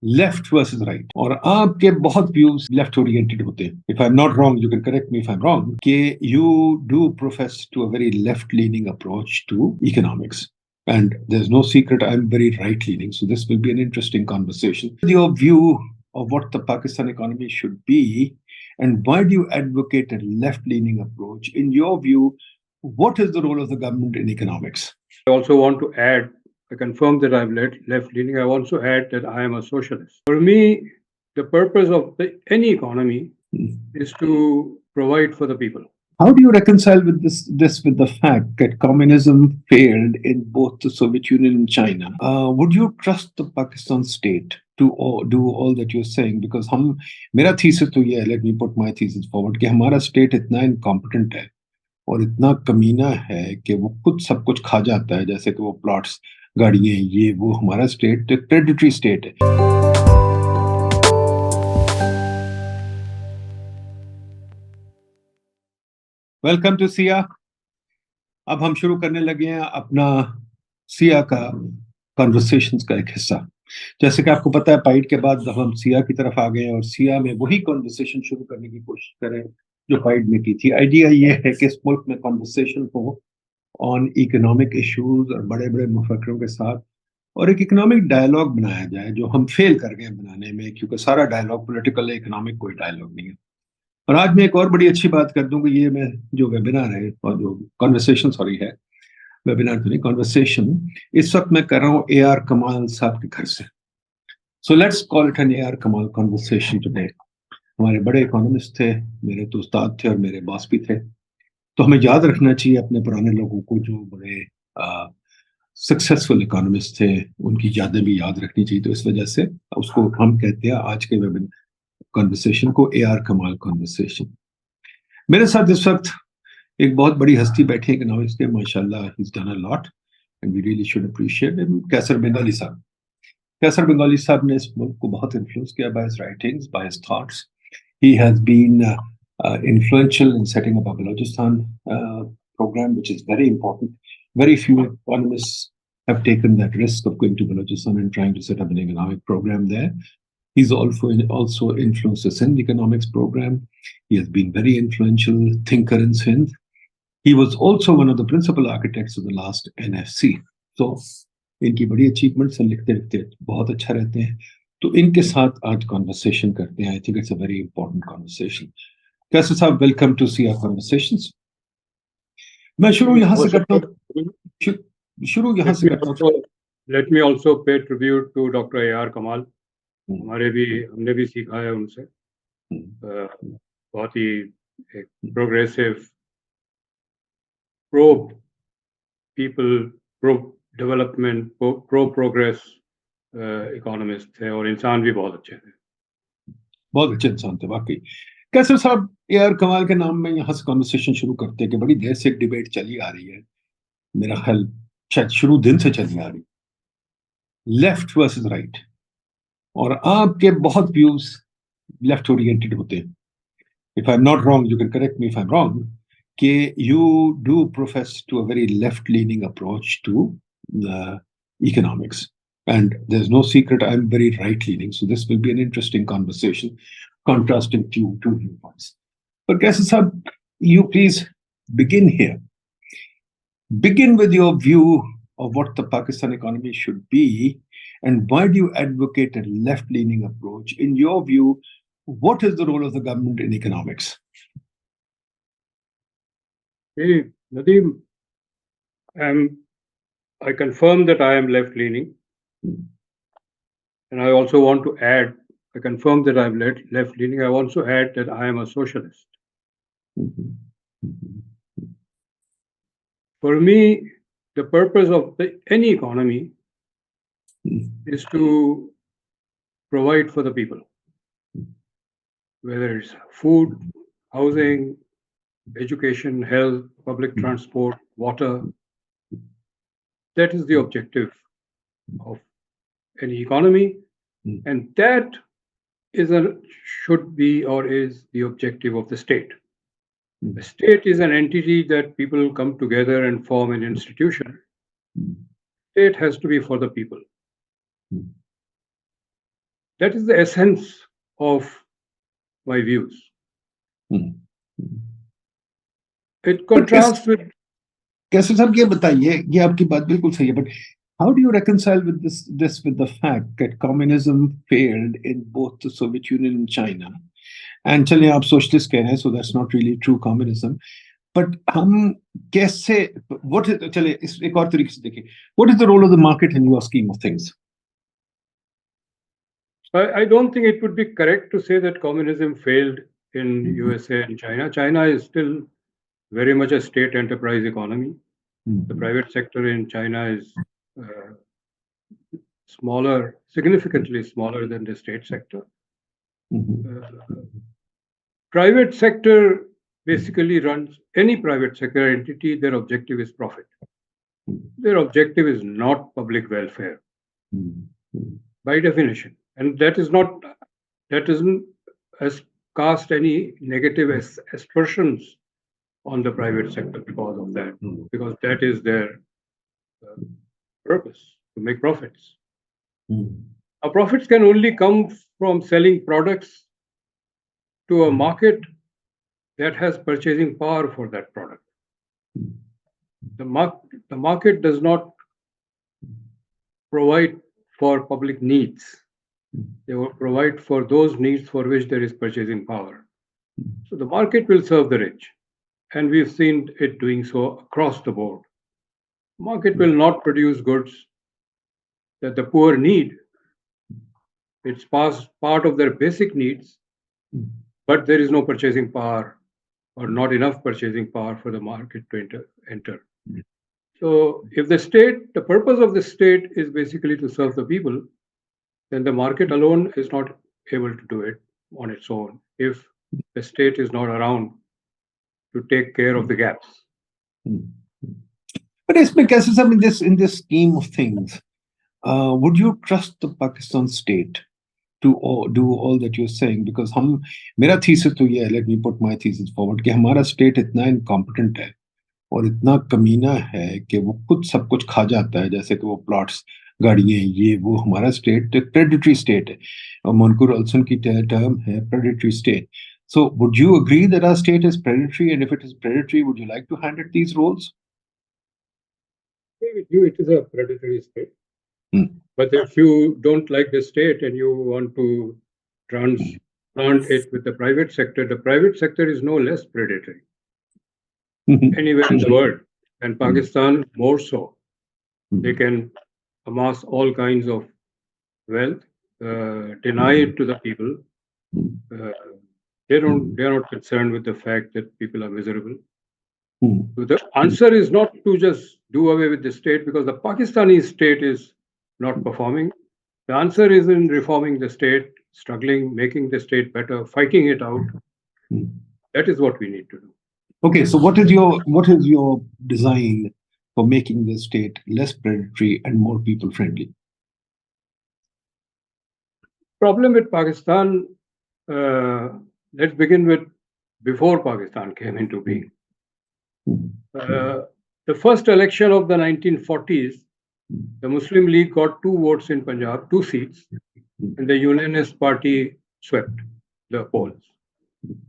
Left versus right, और आपके बहुत व्यूज लेफ्ट ओरिएंटेड होते हैं. If I am not wrong, you can correct me if I am wrong, कि you do profess to a very left leaning approach to economics. And there's no secret, I'm very right leaning. So this will be an interesting conversation. Your view of what the Pakistan economy should be, and why do you advocate a left leaning approach? In your view, what is the role of the government in economics? I also want to add, I confirm that I'm left leaning. I also add that I am a socialist. For me, the purpose of any economy is to provide for the people. How do you reconcile with this with the fact that communism failed in both the Soviet Union and China? Would you trust the Pakistan state to do all that you're saying? Because मेरा thesis तो ये है, let me put my thesis forward, कि हमारा state इतना incompetent है और इतना कमीना है कि वो खुद सब कुछ खा जाता है, जैसे कि वो प्लॉट्स, गाड़ियां, ये वो. हमारा स्टेट प्रेडेटरी स्टेट है. वेलकम टू सिया. अब हम शुरू करने लगे हैं अपना सिया का कॉन्वर्सेशंस का एक हिस्सा. जैसे कि आपको पता है, पाइट के बाद जब हम सिया की तरफ आ गए हैं और सिया में वही कॉन्वर्सेशन शुरू करने की कोशिश करें जो पाइट में की थी. आइडिया ये है कि इस मुल्क में कॉन्वर्सेशन हो ऑन इकोनॉमिक इश्यूज और बड़े बड़े मुफक्करों के साथ, और एक इकोनॉमिक डायलॉग बनाया जाए, जो हम फेल कर गए बनाने में, क्योंकि सारा डायलॉग पॉलिटिकल है, इकोनॉमिक कोई डायलॉग नहीं है. और आज मैं एक और बड़ी अच्छी बात कर दूं कि ये मैं जो वेबिनार है और जो कॉन्वर्सेशन है, वेबिनार तो नहीं, कॉन्वर्सेशन इस वक्त मैं कर रहा हूँ AR कमाल साहब के घर से. So let's call it an AR Kamal conversation today. हमारे बड़े इकोनॉमिस्ट थे, मेरे तो उस्ताद थे और मेरे बॉस भी थे. तो हमें याद रखना चाहिए अपने पुराने लोगों को, जो बड़े सक्सेसफुल इकोनॉमिस्ट थे, उनकी यादें भी याद रखनी चाहिए. तो इस वजह से उसको हम कहते हैं आज के वेबिनार कॉन्वर्सेशन को AR कमाल कॉन्वर्सेशन. मेरे साथ इस वक्त एक बहुत बड़ी हस्ती बैठी है इकोनॉमिक्स के, माशाल्लाह, he is done a lot and we really should appreciate him. Qaiser Bengali साहब. कैसर बंगाली साहब ने इस मुल्क को बहुत इन्फ्लुएंस किया by his writings, by his thoughts. He has been influential in setting up a Balochistan program, which is very important. Very few economists have taken that risk of going to Balochistan and trying to set up an economic program there. He's also influenced the Sindh economics program. He has been very influential thinker in Sindh. He was also one of the principal architects of the last NFC. So, इनकी बड़ी achievements लिखते लिखते बहुत अच्छा रहते हैं. तो इनके साथ आज कॉन्वर्सेशन करते हैं. I think it's a very important conversation. कैसे साहब, welcome to see our conversations. मैं शुरू यहाँ से करता हूँ. शुरू यहाँ से करता हूँ. Let me also pay tribute to doctor AR Kamal. हमने भी सीखा है उनसे. बहुत ही एक progressive, pro people, pro development, pro progress economist थे, और इंसान भी बहुत अच्छे थे. बहुत अच्छे इंसान थे वाकई. कैसर साहब, AR कमाल के नाम में यहाँ से कॉन्वर्सेशन शुरू करते हैं कि बड़ी देर से एक डिबेट चली आ रही है, मेरा ख्याल शायद शुरू दिन से चली आ रही, लेफ्ट वर्सेस राइट, और आपके बहुत व्यूज लेफ्ट ओरिएंटेड होते हैं. If I am not wrong, you can correct me if I am wrong, कि you do profess to a very left leaning approach to economics. And there's no secret, I'm very right leaning. So this will be an interesting conversation, contrasting two viewpoints. But Kaisar Sahab, you please begin here. Begin with your view of what the Pakistan economy should be, and why do you advocate a left-leaning approach? In your view, what is the role of the government in economics? Hey, Nadeem, I confirm that I am left-leaning. And I also want to add, I confirm that I'm left-leaning. I also add that I am a socialist. For me, the purpose of any economy is to provide for the people, whether it's food, housing, education, health, public transport, water. That is the objective of any economy, and that should be or is the objective of the state. The state is an entity that people come together and form an institution. State has to be for the people. That is the essence of my views. It contrasts with. कैसे साहब ये बताइए, ये आपकी बात बिल्कुल सही है, but how do you reconcile with this with the fact that communism failed in both the Soviet Union and China? And चलिए आप socialist कह रहे हैं, so that's not really true communism. But हम कैसे, what is, चलिए इस एक और तरीके से देखिए, what is the role of the market in your scheme of things? I don't think it would be correct to say that communism failed in USA and China. China is still very much a state enterprise economy. The private sector in China is smaller, significantly smaller than the state sector. Private sector basically runs any private sector entity, their objective is profit. Their objective is not public welfare by definition. And that doesn't cast any negative aspersions on the private sector because of that, because that is their purpose, to make profits. Our profits can only come from selling products to a market that has purchasing power for that product. The market does not provide for public needs. They will provide for those needs for which there is purchasing power. So the market will serve the rich. And we've seen it doing so across the board. Market will not produce goods that the poor need. It's part of their basic needs, but there is no purchasing power or not enough purchasing power for the market to enter. So if the purpose of the state is basically to serve the people, then the market alone is not able to do it on its own if the state is not around to take care of the gaps. But in this scheme of things, would you trust the Pakistan state to do all that you're saying? Because मेरा thesis तो ये है, let me put my thesis forward, कि हमारा state इतना incompetent है और इतना कमीना है कि वो खुद सब कुछ खा जाता है, जैसे कि वो प्लॉट्स, गाड़ियां, ये वो, हमारा स्टेट प्रेडेटरी स्टेट है, और मनकूर अल्सन की टर्म है predatory state. So would you agree that our state is predatory? And if it is predatory, would you like to hand it these roles? I agree with you, it is a predatory state. But if you don't like the state and you want to transplant it with the private sector is no less predatory anywhere in the world, and Pakistan more so. They can amass all kinds of wealth, deny it to the people. They're not concerned with the fact that people are miserable. So the answer is not to just do away with the state because the Pakistani state is not performing. The answer is in reforming the state, struggling, making the state better, fighting it out. That is what we need to do. Okay, so what is your design for making the state less predatory and more people friendly? Problem with Pakistan, let's begin with before Pakistan came into being. The first election of the 1940s, the Muslim League got 2 votes in Punjab, 2 seats, and the Unionist Party swept the polls.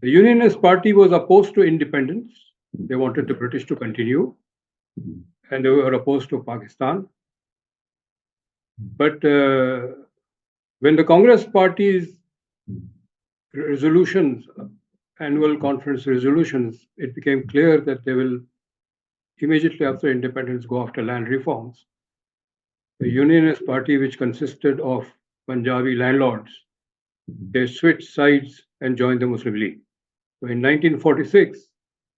The Unionist Party was opposed to independence. They wanted the British to continue, and they were opposed to Pakistan. But when the Congress Party's resolutions, annual conference resolutions, it became clear that they will immediately after independence go after land reforms. The Unionist Party, which consisted of Punjabi landlords, they switched sides and joined the Muslim League. So in 1946,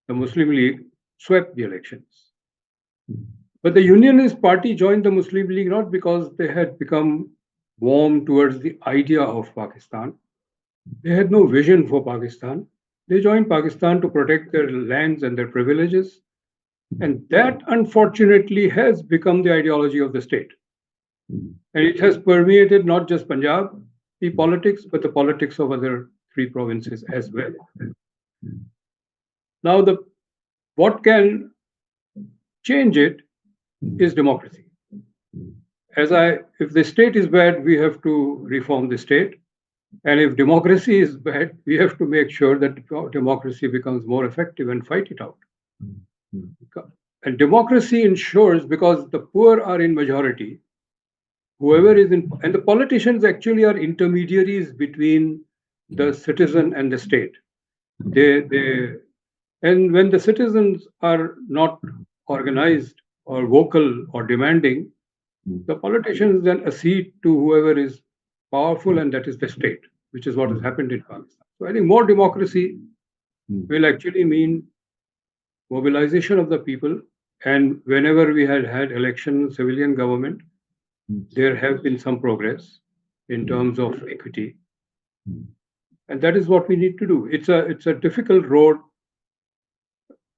the Muslim League swept the elections. But the Unionist Party joined the Muslim League not because they had become warm towards the idea of Pakistan. They had no vision for Pakistan. They joined Pakistan to protect their lands and their privileges. And that, unfortunately, has become the ideology of the state. And it has permeated not just Punjab, the politics, but the politics of other 3 provinces as well. Now, what can change it is democracy. If the state is bad, we have to reform the state. And if democracy is bad, we have to make sure that democracy becomes more effective and fight it out. And democracy ensures, because the poor are in majority, whoever is in, and the politicians actually are intermediaries between the citizen and the state. And when the citizens are not organized or vocal or demanding, the politicians then accede to whoever is powerful, and that is the state, which is what has happened in Pakistan. So I think more democracy will actually mean mobilization of the people. And whenever we had election, civilian government, there have been some progress in terms of equity. And that is what we need to do. It's a difficult road,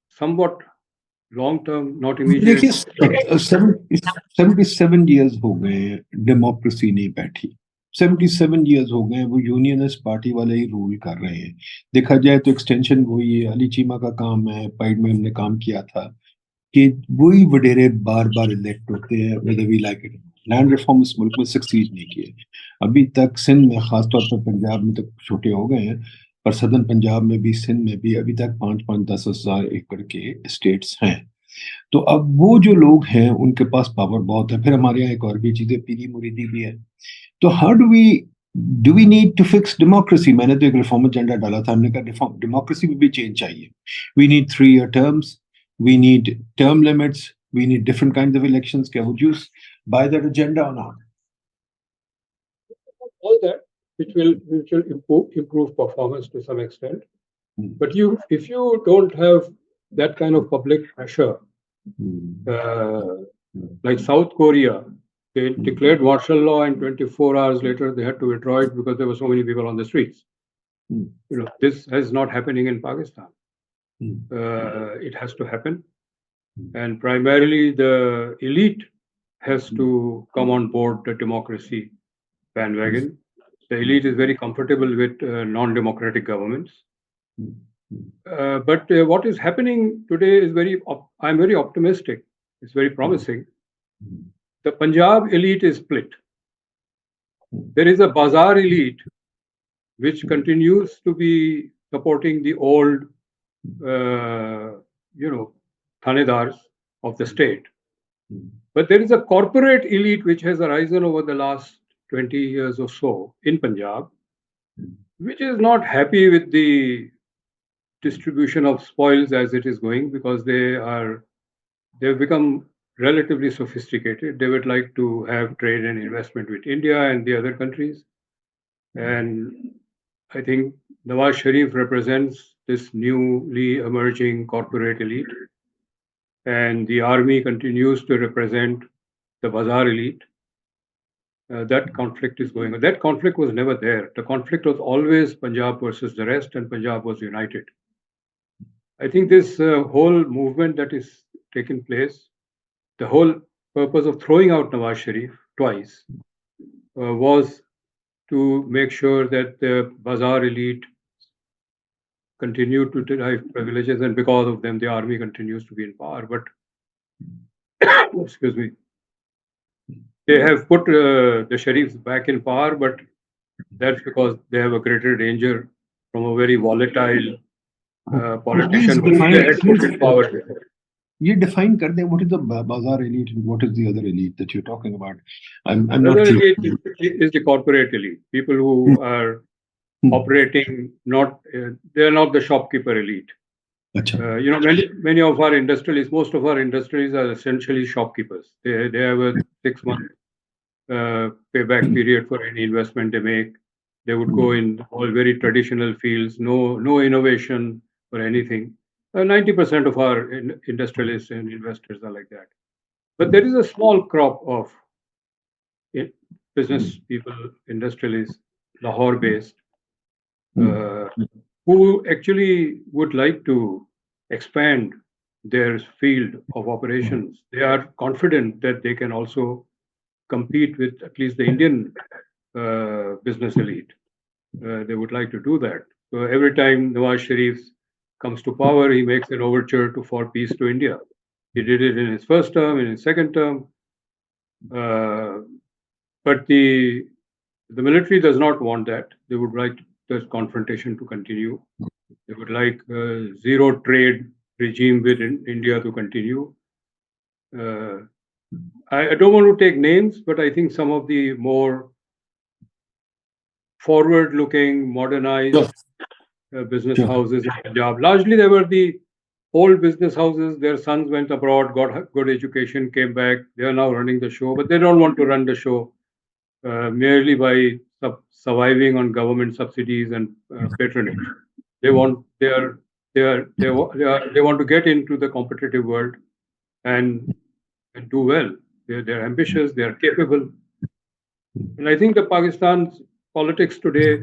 somewhat long term, not immediate. देखिए 77 years हो गए हैं, democracy नहीं बैठी। 77 years हो गए हैं, वो यूनियनिस्ट पार्टी वाले ही रूल कर रहे हैं। देखा जाए तो एक्सटेंशन वही है, अली चीमा का काम है, पाइड में हमने काम किया था कि वही वडेरे बार बार इलेक्ट होते हैं, whether we like it. Land reform इस मुल्क में सक्सीड नहीं किए अभी तक। सिंध में, खासतौर पर पंजाब में तो छोटे हो गए हैं, पर सदर्न पंजाब में भी, सिंध में भी अभी तक 5-5, 10 हजार एकड़ के स्टेट्स हैं। तो अब वो जो लोग हैं उनके पास पावर बहुत है। फिर हमारे यहाँ एक और भी चीजें पीली मुरीदी भी है। तो how do we need to fix democracy? मैंने तो एक रिफॉर्म एजेंडा डाला था, हमने कहा डेमोक्रेसी में भी चेंज चाहिए। We need 3-year terms, we need term limits, we need different kinds of elections. Would you buy that agenda or not? All that, which will improve performance to some extent. But if you don't have that kind of public pressure, like South Korea, they declared martial law, and 24 hours later they had to withdraw it because there were so many people on the streets. This is not happening in Pakistan. It has to happen, and primarily the elite has to come on board the democracy bandwagon. The elite is very comfortable with non-democratic governments. But what is happening today is I'm very optimistic. It's very promising. The Punjab elite is split. There is a bazaar elite which continues to be supporting the old, thanedars of the state. But there is a corporate elite which has arisen over the last 20 years or so in Punjab, which is not happy with the distribution of spoils as it is going, because they've become relatively sophisticated. They would like to have trade and investment with India and the other countries. And I think Nawaz Sharif represents this newly emerging corporate elite, and the army continues to represent the bazaar elite. That conflict is going on. That conflict was never there. The conflict was always Punjab versus the rest, and Punjab was united. I think this whole movement that is taking place, the whole purpose of throwing out Nawaz Sharif twice was to make sure that the bazaar elite continue to derive privileges, and because of them, the army continues to be in power. But, excuse me, they have put the Sharifs back in power, but that's because they have a greater danger from a very volatile politician who they had put in power before. You define what is the bazaar elite and what is the other elite that you're talking about? I'm not Other clear. elite is the corporate elite, people who are operating, they are not the shopkeeper elite. Many of our industrialists, most of our industrialists are essentially shopkeepers. They have a 6-month payback period for any investment they make. They would go in all very traditional fields, no innovation or anything. 90% of our industrialists and investors are like that. But there is a small crop of business people, industrialists, Lahore-based, who actually would like to expand their field of operations. They are confident that they can also compete with at least the Indian business elite. They would like to do that. So every time Nawaz Sharif comes to power, he makes an overture for peace to India. He did it in his first term, in his second term. But the The military does not want that. They would like this confrontation to continue. They would like zero trade regime with India to continue. I don't want to take names, but I think some of the more forward-looking, modernized business houses in Punjab, largely they were the old business houses. Their sons went abroad, got good education, came back. They are now running the show, but they don't want to run the show merely by surviving on government subsidies and patronage. They want they want to get into the competitive world and do well. They're ambitious. They're capable. And I think the Pakistan's politics today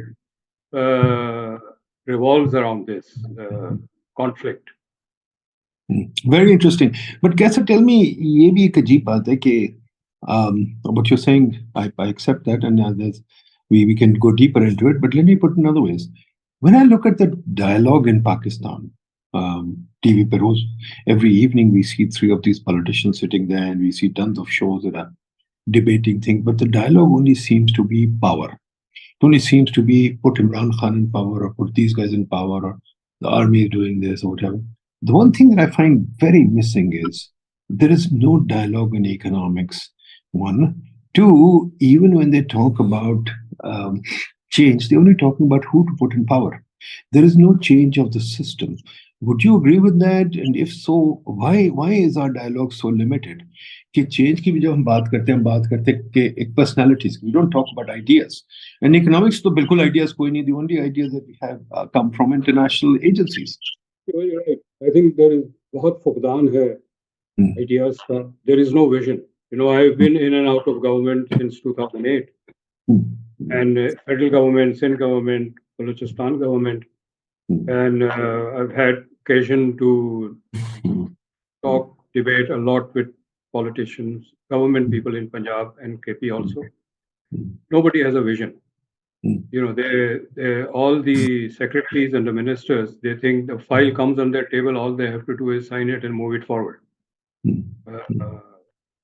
revolves around this conflict. Very interesting. But कैसे tell me, ये भी एक अजीब बात है कि what you're saying, I accept that, and we can go deeper into it. But let me put it in other ways. When I look at the dialogue in Pakistan, TV pe roz, every evening we see three of these politicians sitting there, and we see tons of shows that are debating things. But the dialogue only seems to be power. It only seems to be put Imran Khan in power, or put these guys in power, or the army is doing this, or whatever. The one thing that I find very missing is there is no dialogue in economics. One. Two, even when they talk about change, they're only talking about who to put in power. There is no change of the system. Would you agree with that? And if so, why is our dialogue so limited? कि change की भी जब हम बात करते हैं कि एक personalities, we don't talk about ideas. And economics तो बिल्कुल ideas कोई नहीं. The only ideas that we have come from international agencies. You're right. I think there is बहुत फुकदान है ideas का. There is no vision. You know, I've been in and out of government since 2008. And federal government, Sindh government, Balochistan government. And I've had occasion to talk, debate a lot with politicians, government people in Punjab and KP also. Nobody has a vision. You know, they all the secretaries and the ministers, they think the file comes on their table, all they have to do is sign it and move it forward.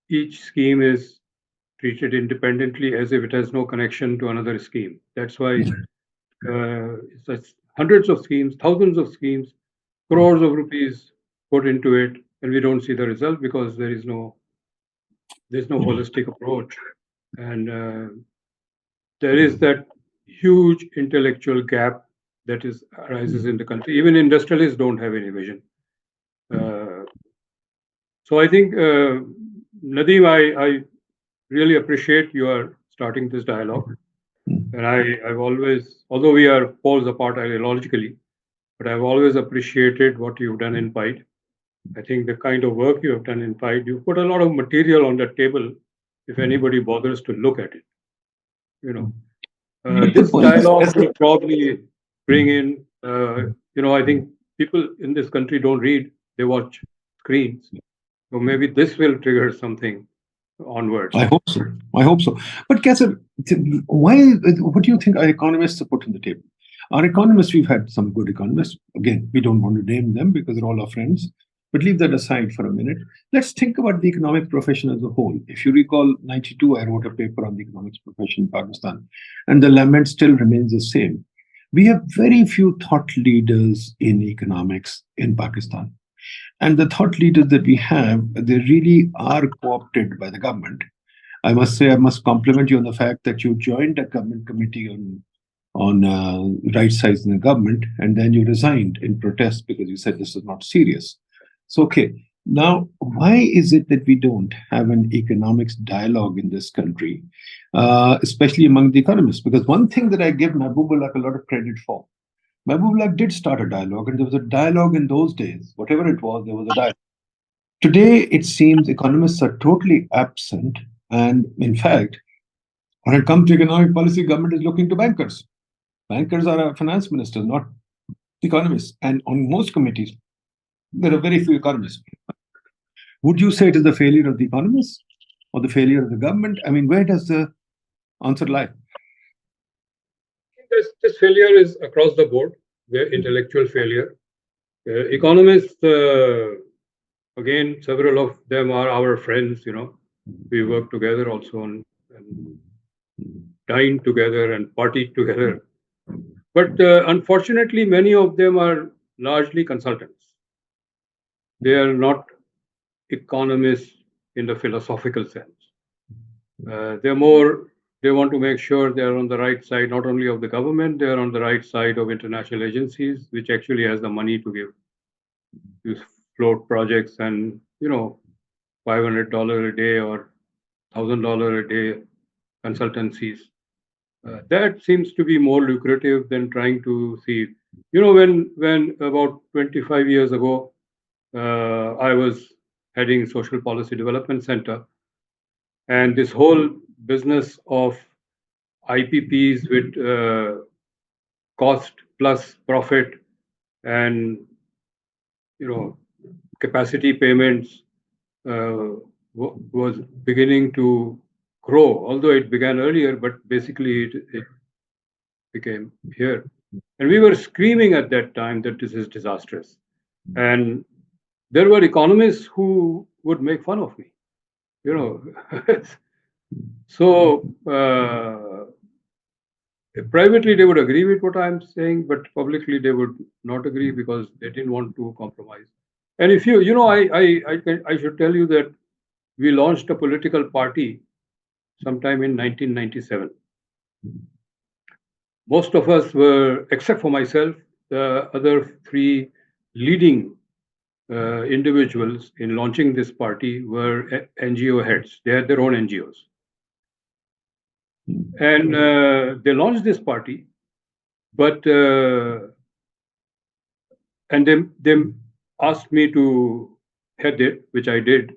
Each scheme is treated independently as if it has no connection to another scheme. That's why it's hundreds of schemes, thousands of schemes, crores of rupees put into it, and we don't see the result because there's no holistic approach. And there is that huge intellectual gap that arises in the country. Even industrialists don't have any vision. So I think, Nadeem, I really appreciate you are starting this dialogue. And I've always, although we are poles apart ideologically, but I've always appreciated what you've done in PIDE. I think the kind of work you have done in PIDE, you put a lot of material on the table if anybody bothers to look at it. You know, this dialogue will probably bring in, you know, I think people in this country don't read, they watch screens. So maybe this will trigger something onwards. I hope so. I hope so. But Kaiser, what do you think our economists have put on the table? Our economists, we've had some good economists. Again, we don't want to name them because they're all our friends. But leave that aside for a minute. Let's think about the economic profession as a whole. If you recall, 92, I wrote a paper on the economics profession in Pakistan, and the lament still remains the same. We have very few thought leaders in economics in Pakistan. And the thought leaders that we have, they really are co-opted by the government. I must say, I must compliment you on the fact that you joined a government committee on right size in the government, and then you resigned in protest because you said this is not serious. So, okay, now why is it that we don't have an economics dialogue in this country, especially among the economists? Because one thing that I give Mahbub ul Haque a lot of credit for, Mahbub ul Haque did start a dialogue, and there was a dialogue in those days. Whatever it was, there was a dialogue. Today, it seems economists are totally absent. And in fact, when it comes to economic policy, government is looking to bankers. Bankers are finance ministers, not economists. And on most committees, there are very few economists. Would you say it is the failure of the economists or the failure of the government? I mean, where does the answer lie? This failure is across the board, the intellectual failure. Economists, again, several of them are our friends, you know. We work together also on. dined together and partied together. But unfortunately, many of them are largely consultants. They are not economists in the philosophical sense. They want to make sure they are on the right side, not only of the government, they are on the right side of international agencies, which actually has the money to float projects and, $500 a day or $1,000 a day consultancies. That seems to be more lucrative than trying to see. When about 25 years ago, I was heading Social Policy Development Center, and this whole business of IPPs with cost plus profit and capacity payments was beginning to grow, although it began earlier, but basically it became here. And we were screaming at that time that this is disastrous. And there were economists who would make fun of me, So privately they would agree with what I'm saying, but publicly they would not agree because they didn't want to compromise. And if I should tell you that we launched a political party sometime in 1997. Most of us were, except for myself, the other three leading individuals in launching this party were NGO heads. They had their own NGOs. And they launched this party, but and they asked me to head it, which I did.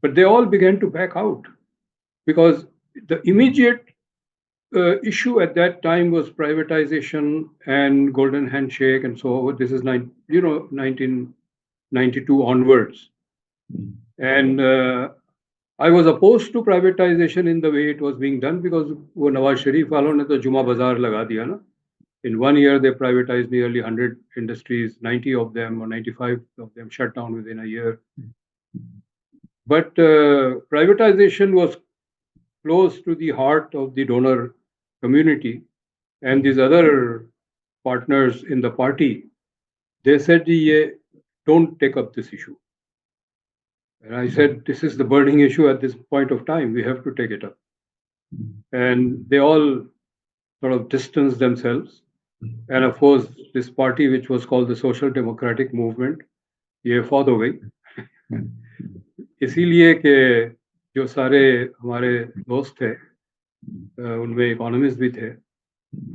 But they all began to back out because the immediate issue at that time was privatization and golden handshake and so on. This is 1992 onwards. And I was opposed to privatization in the way it was being done because वो नवाज शरीफ वालों ने तो जुमा बाजार लगा दिया ना. In 1 year, they privatized nearly 100 industries, 90 of them or 95 of them shut down within a year. But privatization was close to the heart of the donor community. And these other partners in the party, they said, don't take up this issue. And I said, this is the burning issue at this point of time. We have to take it up. And they all sort of distanced themselves. And of course, this party, which was called the Social Democratic Movement, ये फौत हो गई. इसीलिए कि जो सारे हमारे दोस्त थे, उनमें इकोनॉमिस्ट भी थे,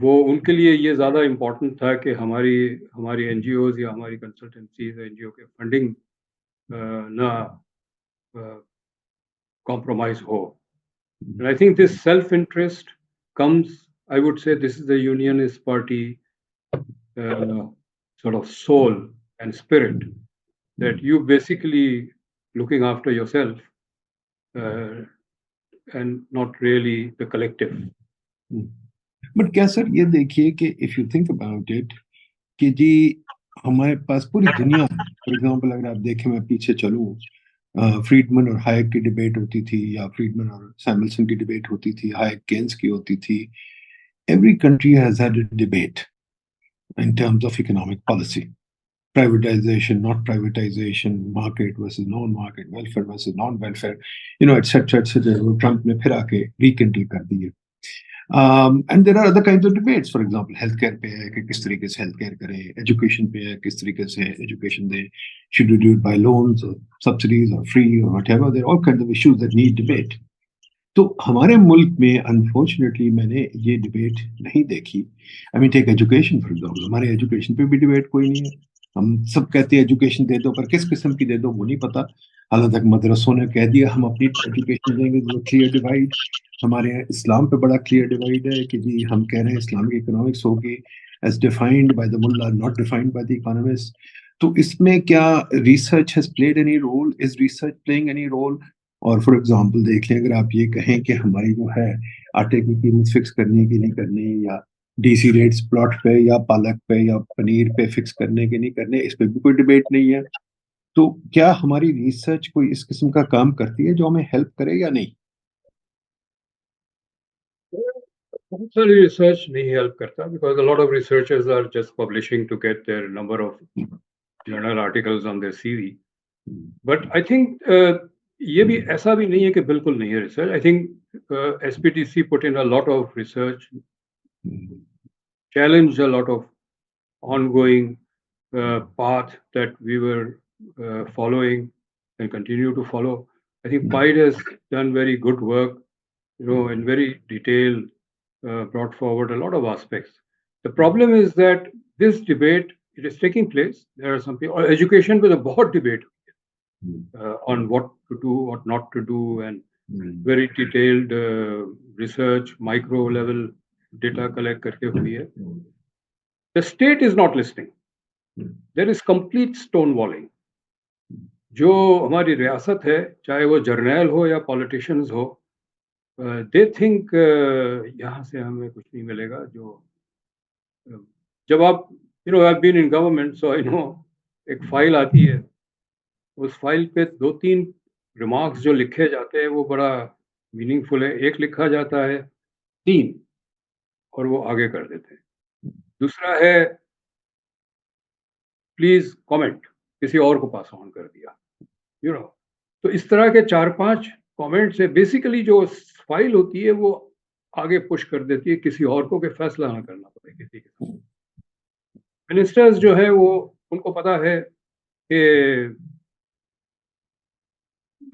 वो उनके लिए ये ज़्यादा इम्पोर्टेंट था कि हमारी एनजीओज या हमारी कंसल्टेंसीज एनजीओ के फंडिंग ना compromise हो. And I think this self-interest comes, I would say this is the Unionist Party sort of soul and spirit, that you basically looking after yourself and not really the collective. But क्या sir ये देखिए कि if you think about it कि जी हमारे पास पूरी दुनिया, for example अगर आप देखें, मैं पीछे चलूं, फ्रीडमैन और हायक की डिबेट होती थी, या फ्रीडमैन और सैमुअल्सन की डिबेट होती थी, हायक केन्स की होती थी. Every country has had a debate in terms of economic policy. Privatization, not privatization, market versus non-market, welfare versus non-welfare, etc., etc. वो ट्रम्प ने फिर आके rekindle कर दिए. And there are other kinds of debates. For example, healthcare पे है कि किस तरीके से healthcare करें, education पे है किस तरीके से education दें, should you do it by loans or subsidies or free or whatever. There are all kinds of issues that need debate. तो हमारे मुल्क में अनफॉर्चुनेटली मैंने ये डिबेट नहीं देखी. I mean take education for example, हमारे एजुकेशन पे भी डिबेट कोई नहीं है. हम सब कहते हैं एजुकेशन दे दो, पर किस किस्म की दे दो वो नहीं पता. हालांकि मदरसों ने कह दिया हम अपनी एजुकेशन देंगे. Clear divide. हमारे यहाँ इस्लाम पे बड़ा क्लियर डिवाइड है कि जी हम कह रहे हैं इस्लामिक इकोनॉमिक्स होगी एज डिफाइंड बाय द मुल्ला, not defined by the economist. तो इसमें क्या research has played any role? Is research playing any role? और फॉर एग्जांपल देख लें, अगर आप ये कहें कि हमारी जो है आटे की कीमत फिक्स करनी कि नहीं करनी, या डीसी रेट्स प्लॉट पे या पालक पे या पनीर पे फिक्स करने कि नहीं करने, इस पे भी कोई डिबेट नहीं है. तो क्या हमारी रिसर्च कोई इस किस्म का काम करती है जो हमें हेल्प करे या नहीं? बहुत सारी research नहीं help करता because a lot of researchers are just publishing to get their number of journal articles on their CV. But I think ये भी ऐसा भी नहीं है कि बिल्कुल नहीं है research. I think SPDC put in a lot of research, challenged a lot of ongoing path that we were following and continue to follow. I think PIDE has done very good work, in very detail, brought forward a lot of aspects. The problem is that this debate, it is taking place. There are some people, education with a broad debate on what to do, what not to do, and very detailed research, micro level data collect करके हुई है. The state is not listening. There is complete stonewalling. जो हमारी रियासत है, चाहे वो जर्नैल हो या पॉलिटिशियंस हो, दे थिंक यहाँ से हमें कुछ नहीं मिलेगा. जो जब आप I been in government, so I know, एक फाइल आती है, उस फाइल पे 2-3 रिमार्क्स जो लिखे जाते हैं वो बड़ा मीनिंगफुल है. एक लिखा जाता है 3 और वो आगे कर देते हैं. दूसरा है प्लीज कमेंट, किसी और को पास ऑन कर दिया. तो इस तरह के 4-5 कमेंट से बेसिकली जो फाइल होती है वो आगे पुश कर देती है किसी और को कि फैसला ना करना पड़े किसी के. मिनिस्टर्स जो है वो, उनको पता है कि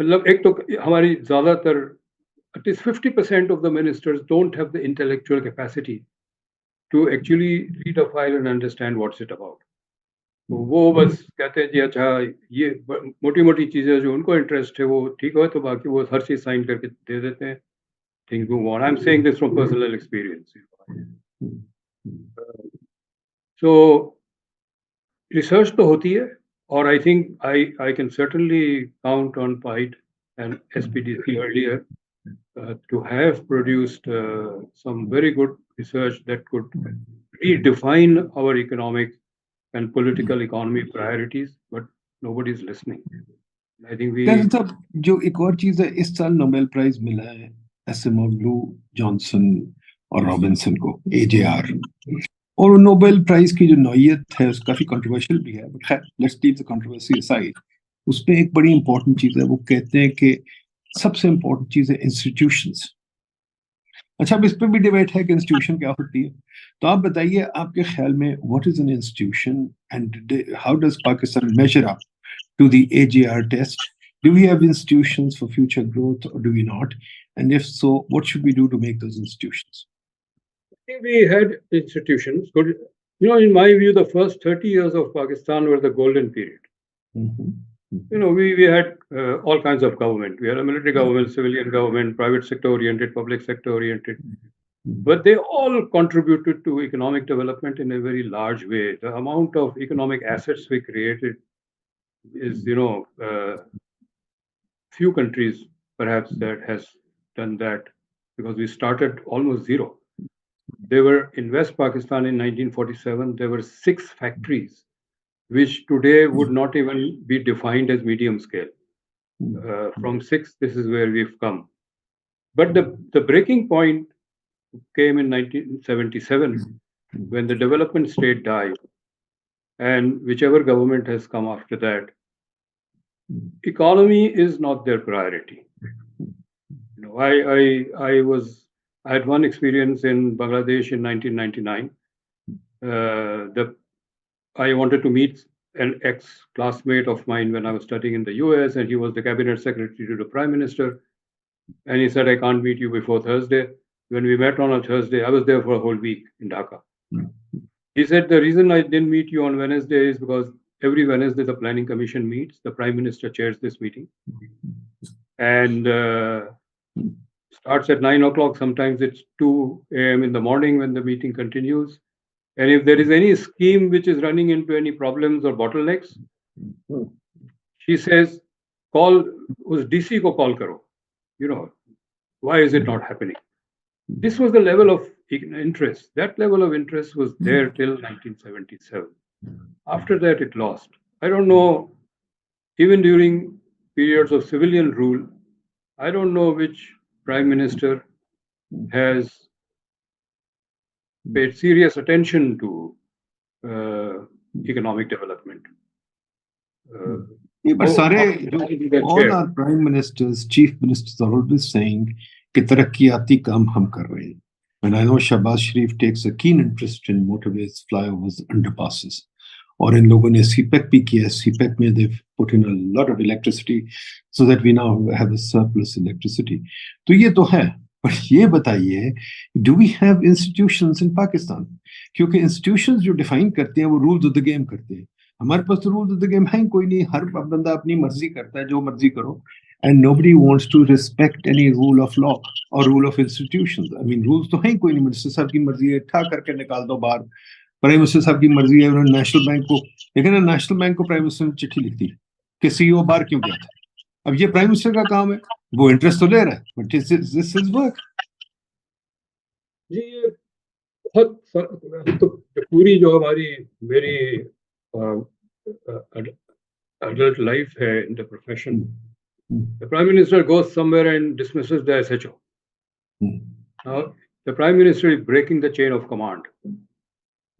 मतलब एक तो हमारी ज्यादातर at least 50% of the ministers don't have the intellectual capacity to actually read a file and understand what's it about. तो वो बस कहते हैं जी अच्छा ये मोटी मोटी चीजें जो उनको इंटरेस्ट है वो ठीक हो, तो बाकी वो हर चीज साइन करके दे देते हैं. Things move on. I'm saying this from personal experience. So research तो होती है, और I think I can certainly count on PIDE and SPDC earlier to have produced some very good research that could redefine our economic and political economy priorities, but nobody is listening. I think we. साहब, जो एक और चीज है, इस साल Nobel prize मिला है एसिमोग्लू, जॉनसन और रॉबिन्सन को, AJR. और नोबेल प्राइज की जो नौयत है काफी कंट्रोवर्शियल भी है, बट खैर let's leave the controversy aside. उसमें एक बड़ी इंपॉर्टेंट चीज है, वो कहते हैं कि सबसे इंपॉर्टेंट चीज है इंस्टीट्यूशंस. अच्छा, अब इस पर भी डिबेट है कि इंस्टीट्यूशन क्या होती है. तो आप बताइए, आपके ख्याल में what is an institution and how does Pakistan major up to the AGR test? Do we have institutions for future growth or do we not? And if so, what should we do to make those institutions? I think we had institutions. Good. In my view, the first 30 years of Pakistan were the golden period. We had all kinds of government. We had a military government, civilian government, private sector oriented, public sector oriented. But they all contributed to economic development in a very large way. The amount of economic assets we created is, few countries perhaps that has done that, because we started almost zero. There were in West Pakistan in 1947, there were 6 factories, which today would not even be defined as medium scale. From 6, this is where we've come. But the breaking point came in 1977 when the development state died, and whichever government has come after that, economy is not their priority. I had one experience in Bangladesh in 1999. I wanted to meet an ex-classmate of mine when I was studying in the US, and he was the cabinet secretary to the prime minister. And he said, I can't meet you before Thursday. When we met on a Thursday, I was there for a whole week in Dhaka. He said, the reason I didn't meet you on Wednesday is because every Wednesday the planning commission meets, the prime minister chairs this meeting, and starts at 9 o'clock. Sometimes it's 2 a.m. in the morning when the meeting continues. And if there is any scheme which is running into any problems or bottlenecks, she says, call us DC ko call karo. Why is it not happening? This was the level of interest. That level of interest was there till 1977. After that, it lost. I don't know, even during periods of civilian rule, I don't know which prime minister has paid serious attention to economic development. But all our prime ministers, chief ministers are always saying कि तरक्कियाती काम हम कर रहे हैं. And I know Shahbaz Sharif takes a keen interest in motorways, flyovers, underpasses. और इन लोगों ने CPEC भी किया. CPEC में they've put in a lot of electricity so that we now have a surplus electricity. तो ये तो है. पर ये बताइए, do we have institutions in Pakistan? क्योंकि institutions जो define करते हैं वो rules of the game करते हैं. हमारे पास तो रूल्स ऑफ द गेम है कोई नहीं. हर बंदा अपनी मर्जी करता है, जो मर्जी करो. And nobody wants to respect any rule of law और rule of institutions. I mean rules तो है कोई नहीं. मिनिस्टर साहब की मर्जी है, ठा करके निकाल दो बाहर. प्राइम मिनिस्टर साहब की मर्जी है, उन्होंने नेशनल बैंक को, लेकिन नेशनल बैंक को प्राइम मिनिस्टर ने चिट्ठी लिख दी कि सीईओ बाहर क्यों गया था. अब ये प्राइम मिनिस्टर का काम है, वो इंटरेस्ट तो ले रहा है, बट दिस इज वर्क. जी ये बहुत तो पूरी जो मेरी adult life in the profession, the Prime Minister goes somewhere and dismisses the SHO. Now, the Prime Minister is breaking the chain of command.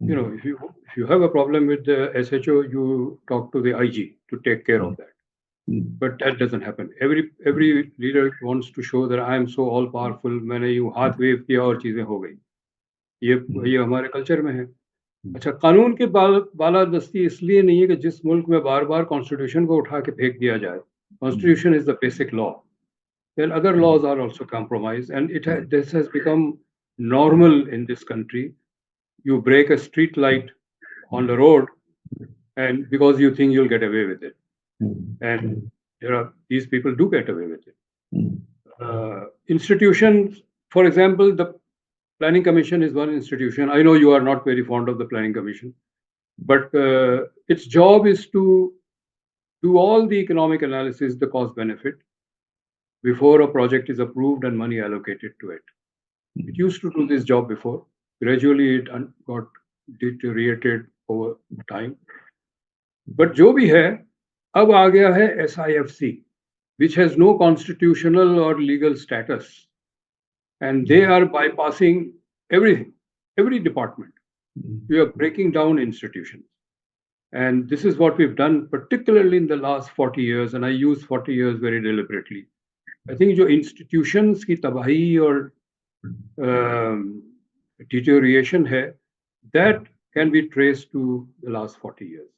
You know, if you have a problem with the SHO, you talk to the IG to take care of that. But that doesn't happen. Every leader wants to show that I am so all powerful. मैंने यूं हाथ wave किया और चीजें हो गई. ये हमारे कल्चर में है. अच्छा, कानून की बालादस्ती इसलिए नहीं है कि जिस मुल्क में बार बार कॉन्स्टिट्यूशन को उठा के फेंक दिया जाए. Constitution is the basic law. Then other laws are also compromised, and this has become normal in this country. You break a street light on the road, and because you think you'll get away with it, and these people do get away with it. Institutions, for example, the Planning Commission is one institution. I know you are not very fond of the Planning Commission, but its job is to do all the economic analysis, the cost benefit, before a project is approved and money allocated to it. It used to do this job before. Gradually, it got deteriorated over time. But जो भी है, अब आ गया है SIFC, which has no constitutional or legal status. And they are bypassing everything, every department. We are breaking down institutions. And this is what we've done, particularly in the last 40 years, and I use 40 years very deliberately. I think जो institutions की तबाही और deterioration है, that can be traced to the last 40 years.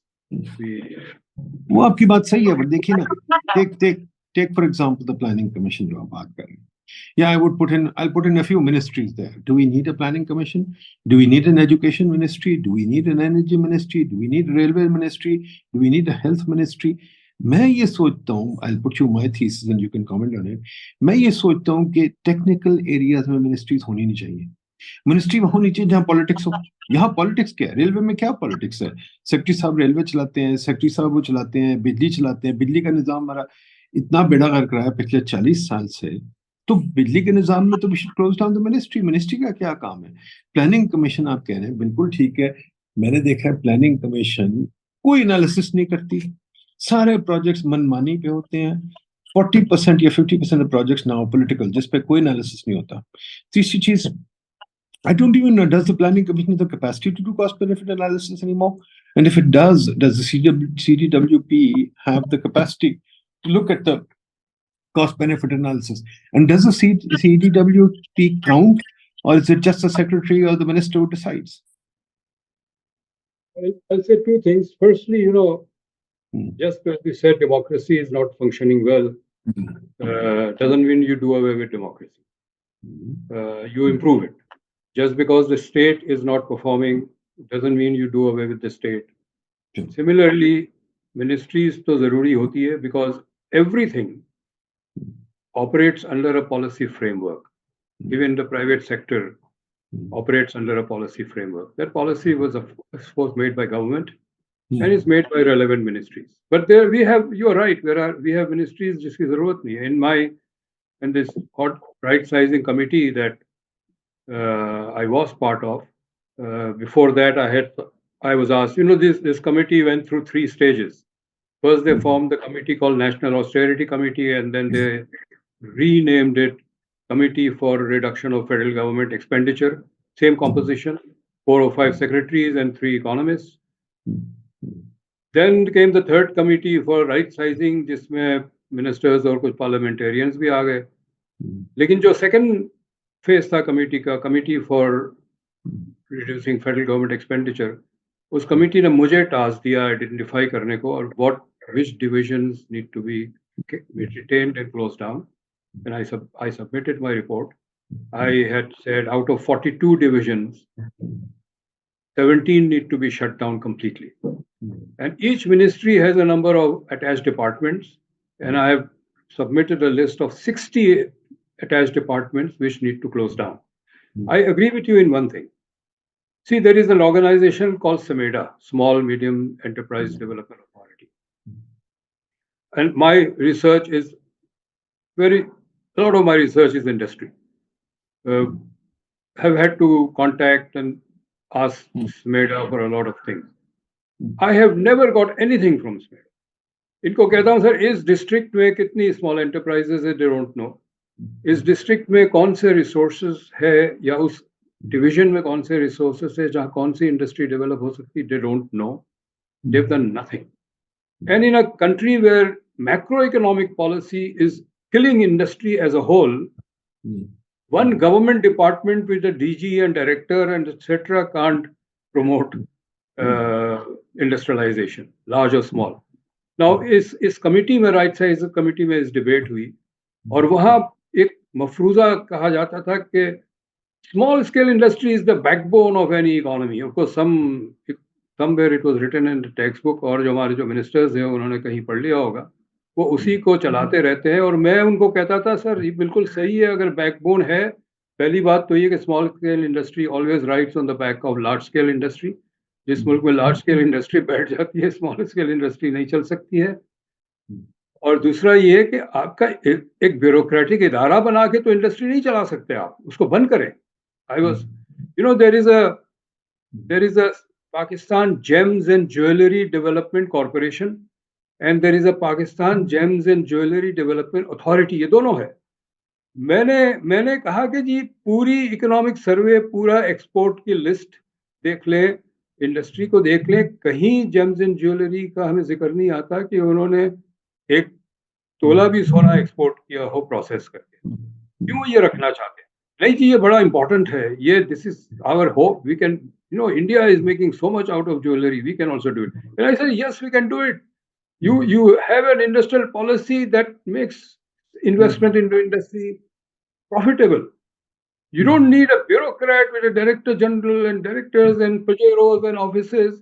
वो आपकी बात सही है, but देखिए ना, take for example the Planning Commission जो आप बात कर रहे हैं. Yeah, I'll put in a few ministries there. Do we need a planning commission? Do we need an education ministry? Do we need an energy ministry? Do we need a railway ministry? Do we need a health ministry? मैं ये सोचता हूँ, I'll put you my thesis and you can comment on it. मैं ये सोचता हूँ कि technical areas में मिनिस्ट्रीज होनी नहीं चाहिए. मिनिस्ट्री वहां होनी चाहिए जहां पॉलिटिक्स हो. यहाँ पॉलिटिक्स क्या है? रेलवे में क्या पॉलिटिक्स है? सेक्रेटरी साहब रेलवे चलाते हैं, सेक्रेटरी साहब वो चलाते हैं, बिजली चलाते हैं. बिजली का निजाम हमारा इतना बेड़ा गर्क रहा है पिछले 40 साल से. तो बिजली के निजाम में तो we should close down the ministry. Ministry का क्या काम है? प्लानिंग कमीशन आप कह रहे हैं, बिल्कुल ठीक है. मैंने देखा है प्लानिंग कमीशन कोई एनालिसिस नहीं करती. सारे प्रोजेक्ट्स मनमानी पे होते हैं. 40% या 50% प्रोजेक्ट्स नाउ पॉलिटिकल, जिस पे कोई एनालिसिस नहीं होता. तीसरी चीज, I don't even know, does the planning commission have the capacity to do cost benefit analysis anymore? And if it does the CDWP have the capacity to look at the cost benefit analysis? And does the CDWP count, or is it just the secretary or the minister who decides? I'll say two things. Firstly, just because we said democracy is not functioning well, doesn't mean you do away with democracy. You improve it. Just because the state is not performing doesn't mean you do away with the state. Similarly, ministries to zaruri hoti hai because everything operates under a policy framework. Even the private sector operates under a policy framework. That policy was, of course, made by government and is made by relevant ministries. But there we have, you are right, we have ministries jiski zarurat nahi hai. In this right sizing committee that I was part of, before that I was asked, this committee went through 3 stages. First, they formed the committee called National Austerity Committee, and then they renamed it Committee for Reduction of Federal Government Expenditure, same composition. 4 or 5 secretaries and 3 economists. Then came the third committee for right sizing, जिसमें ministers और कुछ parliamentarians भी आ गए. लेकिन जो second phase था committee का, committee for reducing federal government expenditure, उस committee ने मुझे task दिया identify करने को और which divisions need to be retained and closed down. And I submitted my report. I had said out of 42 divisions, 17 need to be shut down completely. And each ministry has a number of attached departments, and I have submitted a list of 60 attached departments which need to close down. I agree with you in one thing. See, there is an organization called SMEDA, Small Medium Enterprise Development Authority. And my research is a lot of my research is industry. Have had to contact and ask SMEDA for a lot of things. I have never got anything from SMEDA. इनको कहता हूँ sir इस district में कितनी small enterprises है, they don't no. इस district में कौन से रिसोर्सेज है या उस डिवीजन में कौन से रिसोर्सेज है जहाँ कौन सी इंडस्ट्री डेवलप हो सकती है, they don't know. They have done nothing. And in a country where macro economic policy is killing industry as a whole, one government department with a DG and director and etc. can't promote industrialization, large or small. Now, इस committee में right size committee में इस debate हुई और वहाँ एक मफरूजा कहा जाता था कि small scale industry is the backbone of any economy. Of course, somewhere it was written in the textbook और जो हमारे जो ministers हैं उन्होंने कहीं पढ़ लिया होगा, वो उसी को चलाते रहते हैं. और मैं उनको कहता था सर ये बिल्कुल सही है, अगर बैकबोन है, पहली बात तो ये कि small scale industry always rides on the back of large scale industry. जिस मुल्क में लार्ज स्केल इंडस्ट्री बैठ जाती है, स्मॉल स्केल इंडस्ट्री नहीं चल सकती है. और दूसरा ये है कि आपका एक ब्यूरोक्रेटिक इदारा बना के तो इंडस्ट्री नहीं चला सकते आप, उसको बंद करें. I was there is a Pakistan gems and jewellery development corporation and there is a Pakistan Gems and Jewelry Development Authority. ये दोनों है. मैंने कहा कि जी पूरी इकोनॉमिक सर्वे, पूरा एक्सपोर्ट की लिस्ट देख ले, इंडस्ट्री को देख ले, कहीं जेम्स एंड ज्वेलरी का हमें जिक्र नहीं आता कि उन्होंने एक तोला भी सोना एक्सपोर्ट किया हो प्रोसेस करके. क्यों ये रखना चाहते हैं? नहीं जी ये बड़ा इंपॉर्टेंट है, ये this is our hope, we can, India is making so much out of jewellery, we can also do it. And I said yes we can do it. You have an industrial policy that makes investment into industry profitable. You don't need a bureaucrat with a director general and directors and pajeros and offices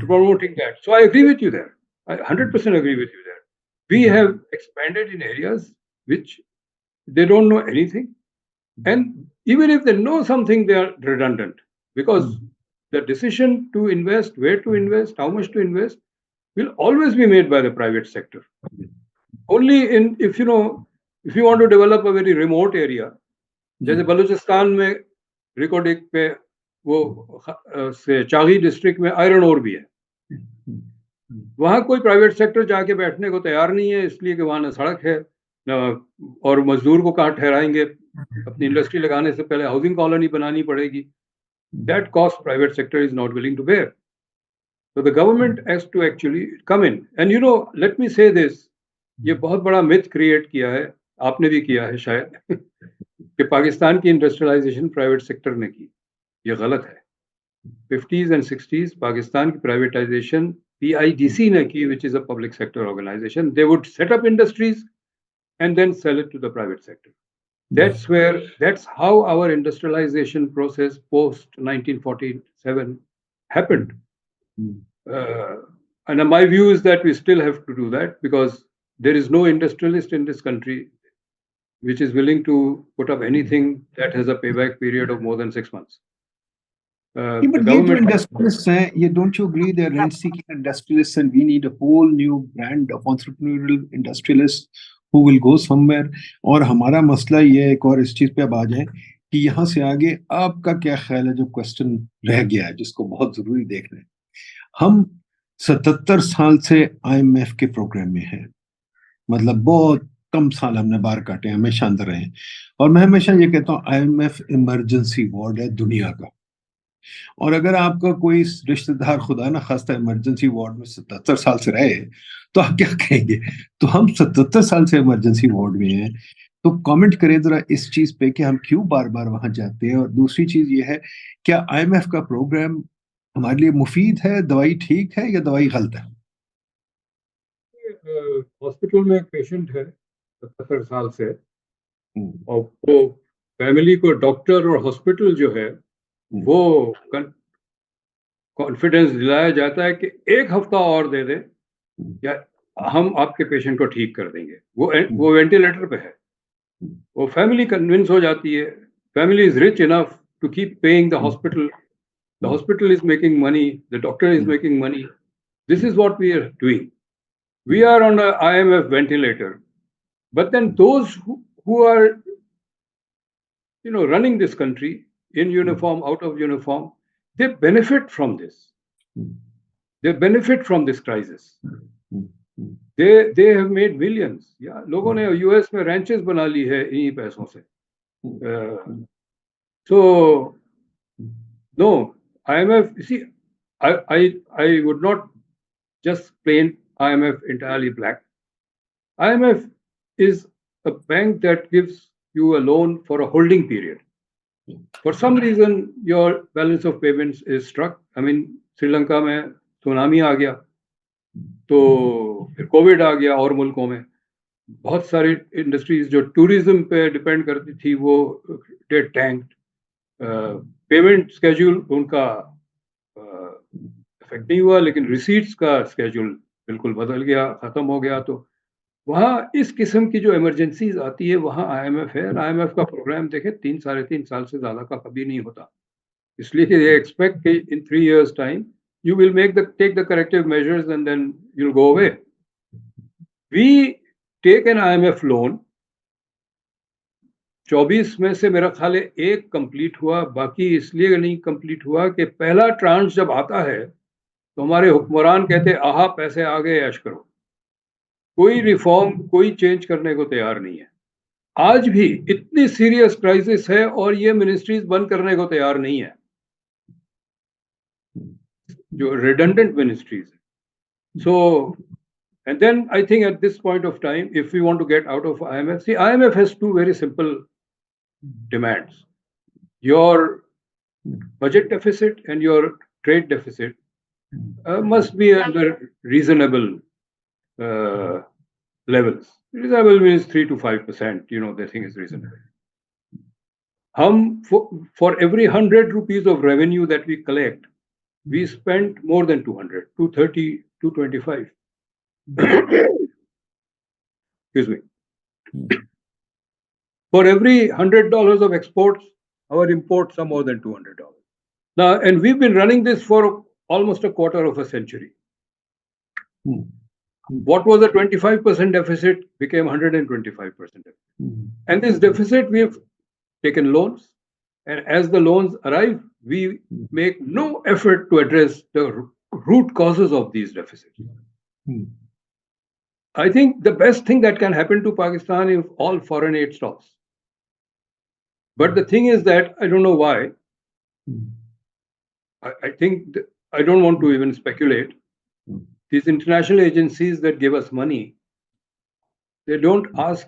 promoting that. So I agree with you there. I 100% agree with you there. We have expanded in areas which they don't know anything. And even if they know something, they are redundant because the decision to invest, where to invest, how much to invest, will always be made by the private sector. Only if you want to develop a very remote area, जैसे बलूचिस्तान में रिकोडिक पे वो Chagai district में iron ore भी है, वहाँ कोई private sector जाके बैठने को तैयार नहीं है, इसलिए कि वहाँ न सड़क है और मजदूर को कहाँ ठहराएंगे. अपनी इंडस्ट्री लगाने से पहले हाउसिंग कॉलोनी बनानी पड़ेगी. That cost private sector is not willing to bear. So the government has to actually come in. And let me say this, ये बहुत बड़ा myth create किया है, आपने भी किया है शायद, कि पाकिस्तान की इंडस्ट्रियलाइजेशन प्राइवेट सेक्टर ने की. ये गलत है. 50s and 60s पाकिस्तान की प्राइवेटाइजेशन PIDC ने की, which is a public sector organization. They would set up industries and then sell it to the private sector. That's how our industrialization process post 1947 happened. And my view is that we still have to do that because there is no industrialist in this country which is willing to put up anything that has a payback period of more than 6 months. But ये जो industrialists हैं, ये don't you agree they're rent-seeking industrialists and we need a whole new brand of entrepreneurial industrialists who will go somewhere. और हमारा मसला ये एक और इस चीज पे अब आ जाए कि यहाँ से आगे आपका क्या ख्याल है, जो क्वेश्चन रह गया है जिसको बहुत जरूरी देखना है. हम 77 साल से IMF के प्रोग्राम में हैं, मतलब बहुत कम साल हमने बाहर काटे, हमेशा अंदर रहे. और मैं हमेशा ये कहता हूँ IMF इमरजेंसी वार्ड है दुनिया का. और अगर आपका कोई रिश्तेदार खुदा ना खास्ता इमरजेंसी वार्ड में 77 साल से रहे तो आप क्या कहेंगे? तो हम 77 साल से इमरजेंसी वार्ड में हैं, तो कमेंट करें जरा इस चीज पे कि हम क्यों बार बार वहां जाते हैं। और दूसरी चीज ये है, क्या आईएमएफ का प्रोग्राम हमारे लिए मुफीद है? दवाई ठीक है या दवाई गलत है? हॉस्पिटल में एक पेशेंट है 77 साल से, हम्म, और वो फैमिली को डॉक्टर और हॉस्पिटल जो है वो कॉन्फिडेंस दिलाया जाता है कि एक हफ्ता और दे दें या हम आपके पेशेंट को ठीक कर देंगे। वो वेंटिलेटर पे है, वो फैमिली कन्विंस हो जाती है, family is rich enough to keep paying the hospital, the hospital is making money, the doctor is making money. This is what we are doing. We are on a IMF ventilator, but then those who are, running this country in uniform, out of uniform, they benefit from this. They benefit from this crisis. They have made millions. Yeah, लोगों ने US में ranches बना ली है इन्हीं पैसों से. So no, IMF. See, I would not just paint IMF entirely black. IMF is a bank that gives you a loan for a holding period. For some reason, your balance of payments is struck. I mean, Sri Lanka में tsunami आ गया, तो फिर Covid आ गया, और मुल्कों में बहुत सारी इंडस्ट्रीज जो टूरिज्म पे डिपेंड करती थी वो डेड टैंक्ड। पेमेंट स्केड्यूल उनका इफेक्ट नहीं हुआ, लेकिन रिसीट्स का स्केड्यूल बिल्कुल बदल गया, खत्म हो गया। तो वहाँ इस किस्म की जो इमरजेंसीज आती है वहाँ आईएमएफ है। आईएमएफ का प्रोग्राम देखें 3-3.5 साल से ज्यादा का कभी नहीं होता, इसलिए कि दे एक्सपेक्ट कि in 3 years time you will take the corrective measures and then you will go away. We take an IMF loan, 24 में से मेरा ख्याल है एक कंप्लीट हुआ, बाकी इसलिए नहीं कंप्लीट हुआ कि पहला ट्रांच जब आता है तो हमारे हुक्मरान कहते आहा पैसे आ गए, ऐश करो। कोई रिफॉर्म, कोई चेंज करने को तैयार नहीं है। आज भी इतनी सीरियस क्राइसिस है और ये मिनिस्ट्रीज बंद करने को तैयार नहीं है, जो रिडंडेंट मिनिस्ट्रीज है। सो and then I think at this point of time, if we want to get out of IMF, see, IMF has two very simple demands: your budget deficit and your trade deficit must be under reasonable levels. Reasonable means 3 to 5%, they think is reasonable. For every 100 rupees of revenue that we collect, we spend more than 200, 230, 225. Excuse me. For every $100 of exports, our imports are more than $200. Now, and we've been running this for almost a quarter of a century. What was a 25% deficit became 125% deficit. And this deficit, we've taken loans, and as the loans arrive, we make no effort to address the root causes of these deficits. I think the best thing that can happen to Pakistan is all foreign aid stops. But the thing is that I don't know why. I think I don't want to even speculate. These international agencies that give us money, they don't ask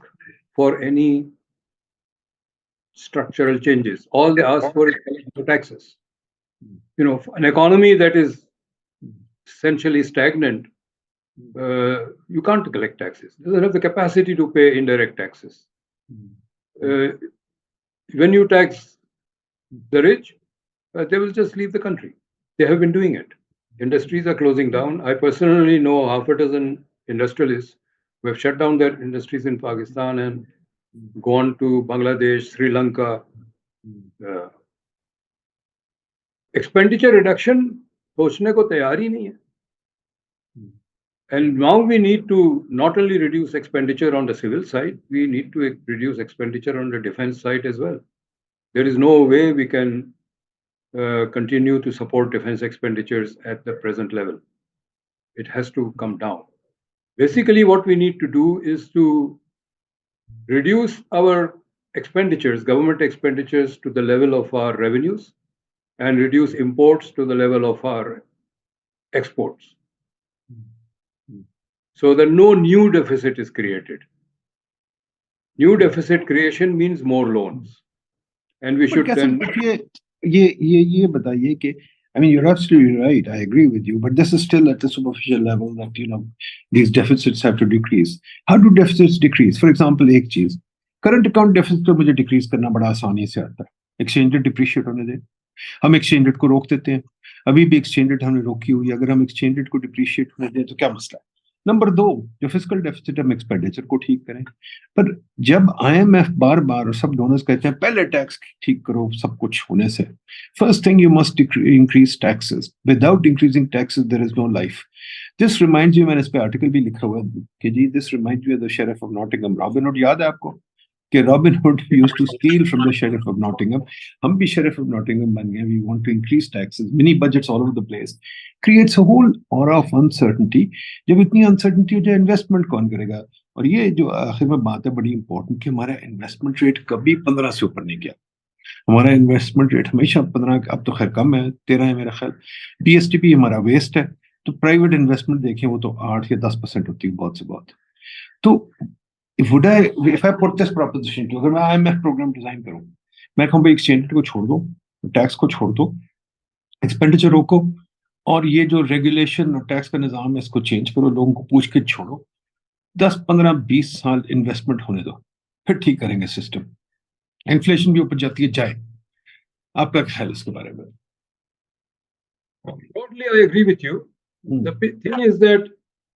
for any structural changes. All they ask for is taxes. An economy that is essentially stagnant, you can't collect taxes. It doesn't have the capacity to pay indirect taxes. When you tax the rich, they will just leave the country. They have been doing it. Industries are closing down. I personally know half a dozen industrialists who have shut down their industries in Pakistan and gone to Bangladesh, Sri Lanka. Expenditure reduction सोचने को तैयार ही नहीं है. And now we need to not only reduce expenditure on the civil side, we need to reduce expenditure on the defense side as well. There is no way we can continue to support defense expenditures at the present level. It has to come down. Basically, what we need to do is to reduce our expenditures, government expenditures, to the level of our revenues, and reduce imports to the level of our exports. So that no new deficit is created. New deficit creation means more loans. And we should then... ये बताइए कि I mean, you're absolutely right. I agree with you. But this is still at the superficial level that, these deficits have to decrease. How do deficits decrease? For example, एक चीज, current account deficit तो मुझे decrease करना बड़ा आसानी से आता है. Exchange rate depreciate होने दें. हम exchange rate को रोक देते हैं. अभी भी exchange rate हमने रोकी हुई है. अगर हम exchange rate को depreciate होने दें तो क्या मसला है? नंबर 2, जो फिजिकल डेफिसिट हम एक्सपेंडिचर को ठीक करें. पर जब IMF बार बार और सब डोनर्स कहते हैं पहले टैक्स ठीक करो सब कुछ होने से, first thing you must increase taxes. Without increasing taxes there is no life. This reminds you, मैंने इस पे आर्टिकल भी लिखा हुआ है कि जी this reminds you the sheriff of Nottingham. Robin Hood याद है आपको कि Robin Hood used to steal from the sheriff of Nottingham. हम भी शेरिफ ऑफ नॉटिंघम बन गए. We want to increase taxes, mini budgets all over the place. Creates a whole aura of uncertainty. जब इतनी अनसर्टेनिटी हो जाए, investment कौन करेगा? और ये जो आखिर में बात है बड़ी इंपॉर्टेंट कि हमारा इन्वेस्टमेंट रेट कभी 15 से ऊपर नहीं गया. हमारा इन्वेस्टमेंट रेट हमेशा 15, अब तो खैर कम है, 13 है मेरा ख्याल. PSTP हमारा वेस्ट है. तो प्राइवेट इन्वेस्टमेंट देखें वो तो 8 या 10% होती है बहुत से बहुत. तो if I put this proposition to, अगर मैं IMF प्रोग्राम डिजाइन करूं, मैं कहूं भाई एक्सचेंज रेट को छोड़ दो, टैक्स को छोड़ दो, एक्सपेंडिचर रोको, और ये जो रेगुलेशन और टैक्स का निजाम है इसको चेंज करो, लोगों को पूछ के छोड़ो, 10, 15, 20 साल इन्वेस्टमेंट होने दो, फिर ठीक करेंगे सिस्टम. इन्फ्लेशन भी ऊपर जाती है जाए. आपका ख्याल इसके बारे में? Totally, I agree with you. The thing is that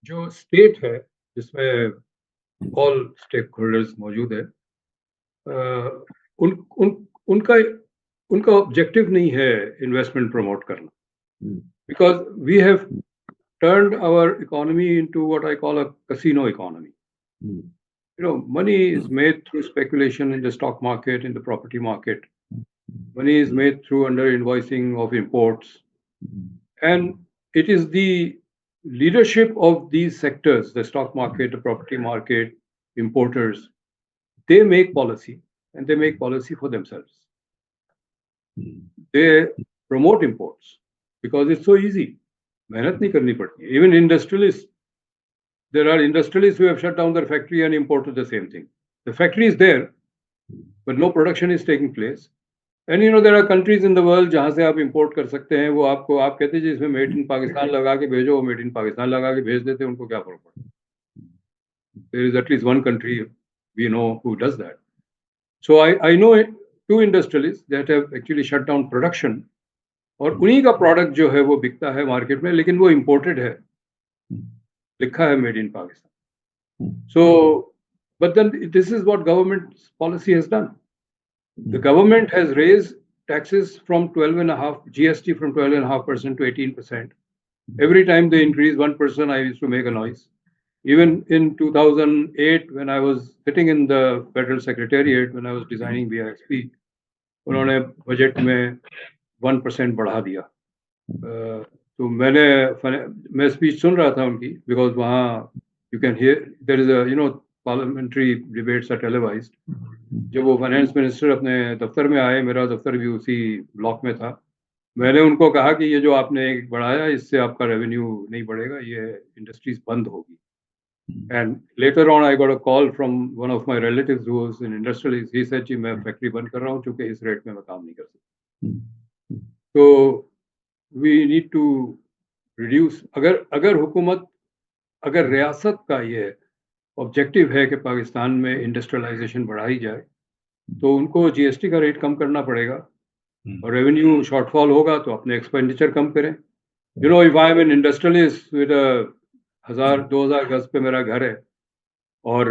जो स्टेट है जिसमें ऑल स्टेक होल्डर्स मौजूद है, उनका ऑब्जेक्टिव नहीं है इन्वेस्टमेंट प्रमोट करना. Because we have turned our economy into what I call a casino economy. Money is made through speculation in the stock market, in the property market. Money is made through under-invoicing of imports. And it is the leadership of these sectors, the stock market, the property market, importers, they make policy, and they make policy for themselves. They promote imports because it's so easy. मेहनत नहीं करनी पड़ती. Even industrialists, there are industrialists who have shut down their factory and imported the same thing. The factory is there, but no production is taking place. And there are countries in the world जहाँ से आप import कर सकते हैं. वो आप कहते हैं जिसमें मेड इन पाकिस्तान लगा के भेजो, वो मेड इन पाकिस्तान लगा के भेज देते हैं, उनको क्या फर्क पड़ता है? There is at least one country we know who does that. So I know 2 industrialists that have actually shut down production, और उन्हीं का प्रोडक्ट जो है वो बिकता है मार्केट में, लेकिन वो इम्पोर्टेड है, लिखा है made in Pakistan. So, but then this is what government's policy has done. The government has raised taxes from 12.5%, GST from 12.5% to 18%. Every time they increase 1%, I used to make a noise. Even in 2008, when I was sitting in the Federal Secretariat, when I was designing BISP, उन्होंने budget में 1% बढ़ा दिया. तो मैं speech सुन रहा था उनकी, because वहाँ you can hear, there is a parliamentary debates are televised. जब वो फाइनेंस मिनिस्टर अपने दफ्तर में आए, मेरा दफ्तर भी उसी ब्लॉक में था, मैंने उनको कहा कि ये जो आपने बढ़ाया इससे आपका रेवेन्यू नहीं बढ़ेगा, ये इंडस्ट्रीज बंद होगी. And later on I got a call from one of my relatives who was an industrialist. He said जी मैं फैक्ट्री बंद कर रहा हूँ क्योंकि इस रेट में मैं काम नहीं कर सकता. तो we need to reduce. अगर रियासत का ये ऑब्जेक्टिव है कि पाकिस्तान में इंडस्ट्रियलाइजेशन बढ़ाई जाए, तो उनको GST का रेट कम करना पड़ेगा, और रेवेन्यू शॉर्टफॉल होगा तो अपने एक्सपेंडिचर कम करें. If I am an industrialist with 1000-2000 गज पे मेरा घर है, और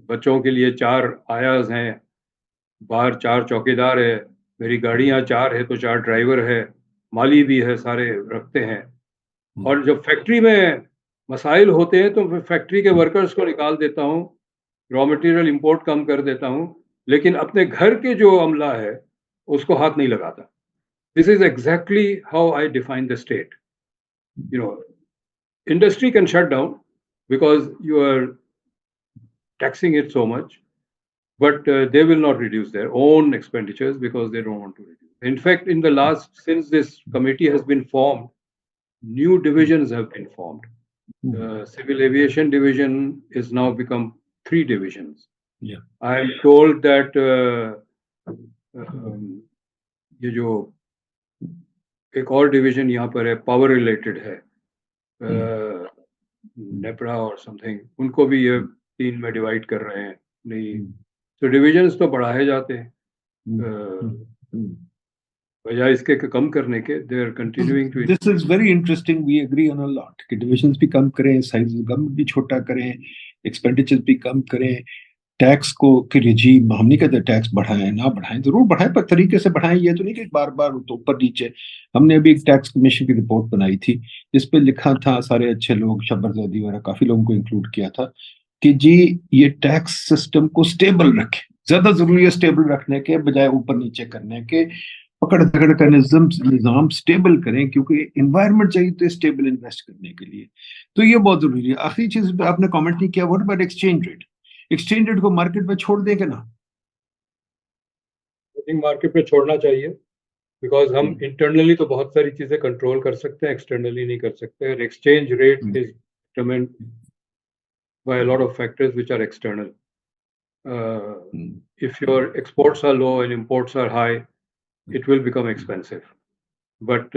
बच्चों के लिए 4 आयाज हैं, बाहर 4 चौकीदार है, मेरी गाड़ियाँ 4 है तो 4 ड्राइवर है, माली भी है, सारे रखते हैं, और जब फैक्ट्री में मसाइल होते हैं तो फिर फैक्ट्री के वर्कर्स को निकाल देता हूँ, रॉ मटेरियल इंपोर्ट कम कर देता हूँ, लेकिन अपने घर के जो अमला है उसको हाथ नहीं लगाता. This is exactly how I define the state. Industry can shut down because you are taxing it so much, but they will not reduce their own expenditures because they don't want to reduce. In fact, since this committee has been formed, new divisions have been formed. The civil aviation division is now become 3 divisions. Yeah. I am told that ये जो एक और division यहाँ पर है, power related है, नेपरा और something, उनको भी ये 3 में डिवाइड कर रहे हैं. नहीं, तो डिविजन्स तो बढ़ाए जाते हैं बजाय इसके कम करने के. They are continuing to. This is very interesting. We agree on a lot कि डिविजन्स भी कम करें, साइज गवर्नमेंट भी छोटा करें, एक्सपेंडिचर भी कम करें, टैक्स को कि रिजीम, हम नहीं कहते टैक्स बढ़ाएं ना बढ़ाएं, जरूर बढ़ाएं पर तरीके से बढ़ाएं. ये तो नहीं कि बार बार तो ऊपर नीचे. हमने अभी एक टैक्स कमीशन की रिपोर्ट बनाई थी जिसपे लिखा था, सारे अच्छे लोग, शब्बर जैदी वगैरह काफी लोगों को इंक्लूड किया था कि जी ये टैक्स सिस्टम को स्टेबल रखें. ज्यादा जरूरी है स्टेबल रखने के बजाय ऊपर नीचे करने के. पकड़ दकड़ का निजाम स्टेबल करें क्योंकि इन्वायरमेंट चाहिए तो स्टेबल इन्वेस्ट करने के लिए. तो ये बहुत जरूरी है. आखिरी चीज आपने कमेंट नहीं किया, what about exchange rate? Exchange rate को मार्केट में छोड़ देंगे ना? आई थिंक मार्केट पे छोड़ना चाहिए, बिकॉज हम इंटरनली तो बहुत सारी चीजें कंट्रोल कर सकते हैं, एक्सटर्नली नहीं कर सकते. और exchange rate is determined by a lot of factors which are external. If your exports are low and imports are high, it will become expensive. But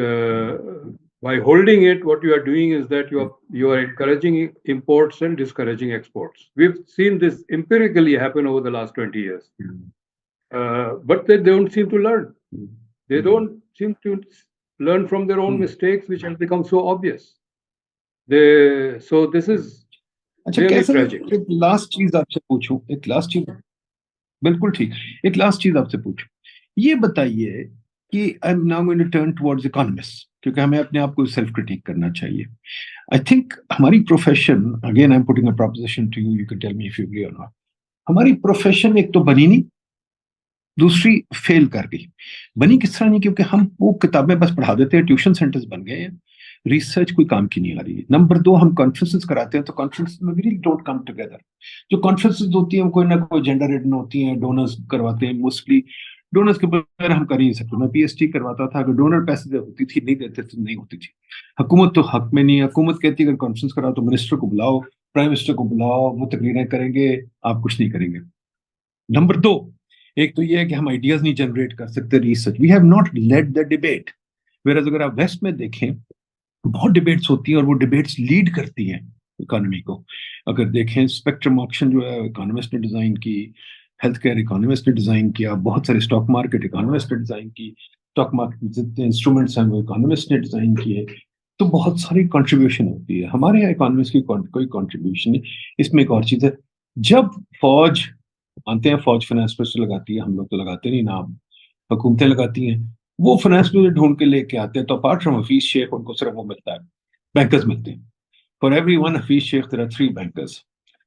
by holding it, what you are doing is that you are encouraging imports and discouraging exports. We've seen this empirically happen over the last 20 years. But they don't seem to learn. They don't seem to learn from their own mistakes, which have become so obvious. So this is अच्छा, really कैसे? tragic. एक last चीज आपसे पूछूं, एक last चीज. बिल्कुल ठीक. एक लास्ट चीज आपसे पूछूं, ये बताइए कि I am now going to turn towards economist, क्योंकि हमें अपने आप को सेल्फ क्रिटिक करना चाहिए. आई थिंक हमारी profession, again I am putting a proposition to you, you can tell me if you agree or not. हमारी प्रोफेशन एक तो बनी नहीं, दूसरी फेल कर गई. बनी किस तरह नहीं? क्योंकि हम वो किताबें बस पढ़ा देते हैं, ट्यूशन सेंटर्स बन गए हैं, रिसर्च कोई काम की नहीं आ रही है. नंबर 2, हम कॉन्फ्रेंसेस कराते हैं तो कॉन्फ्रेंसेस में रियली डोंट कम टुगेदर. जो कॉन्फ्रेंसेस होती हैं कोई ना कोई जेंडर रिडन होती हैं, डोनर्स करवाते हैं मोस्टली. डोनर्स के बगैर हम कर ही नहीं सकते. मैं पीएचडी करवाता था, अगर डोनर पैसे दे होती थी, नहीं देते तो नहीं होती थी. हुकूमत तो हक में नहीं है. हुकूमत कहती है अगर कॉन्फ्रेंस कराओ तो मिनिस्टर को बुलाओ, प्राइम मिनिस्टर को बुलाओ, वो तकरीरें करेंगे, आप कुछ नहीं करेंगे. नंबर 2, एक तो ये है कि हम आइडियाज नहीं जनरेट कर सकते. Research, we have not led the debate. Where अगर आप वेस्ट में देखें, बहुत डिबेट्स होती हैं और वो डिबेट्स लीड करती हैं इकोनॉमी को. अगर देखें स्पेक्ट्रम ऑक्शन जो है इकोनॉमिस्ट ने डिजाइन की, हेल्थ केयर इकोनॉमिस्ट ने डिजाइन किया, बहुत सारे स्टॉक मार्केट इकोनॉमिस्ट ने डिजाइन की, स्टॉक मार्केट जितने इंस्ट्रूमेंट्स हैं वो इकोनॉमिस्ट ने डिजाइन किए. तो बहुत सारी कंट्रीब्यूशन होती है. हमारे यहाँ इकोनॉमिस्ट की कोई कंट्रीब्यूशन नहीं. इसमें एक और चीज है, जब फौज आते हैं, फौज फाइनेंस मिनिस्टर लगाती है, हम लोग तो लगाते नहीं ना, हुकूमतें लगाती हैं. वो फाइनेंस मिनिस्टर ढूंढ के लेके आते हैं तो अपार्ट फ्रॉम हफीज शेख उनको सिर्फ वो मिलता है, बैंकर्स मिलते हैं. For every one Hafeez Shaikh there are 3 bankers.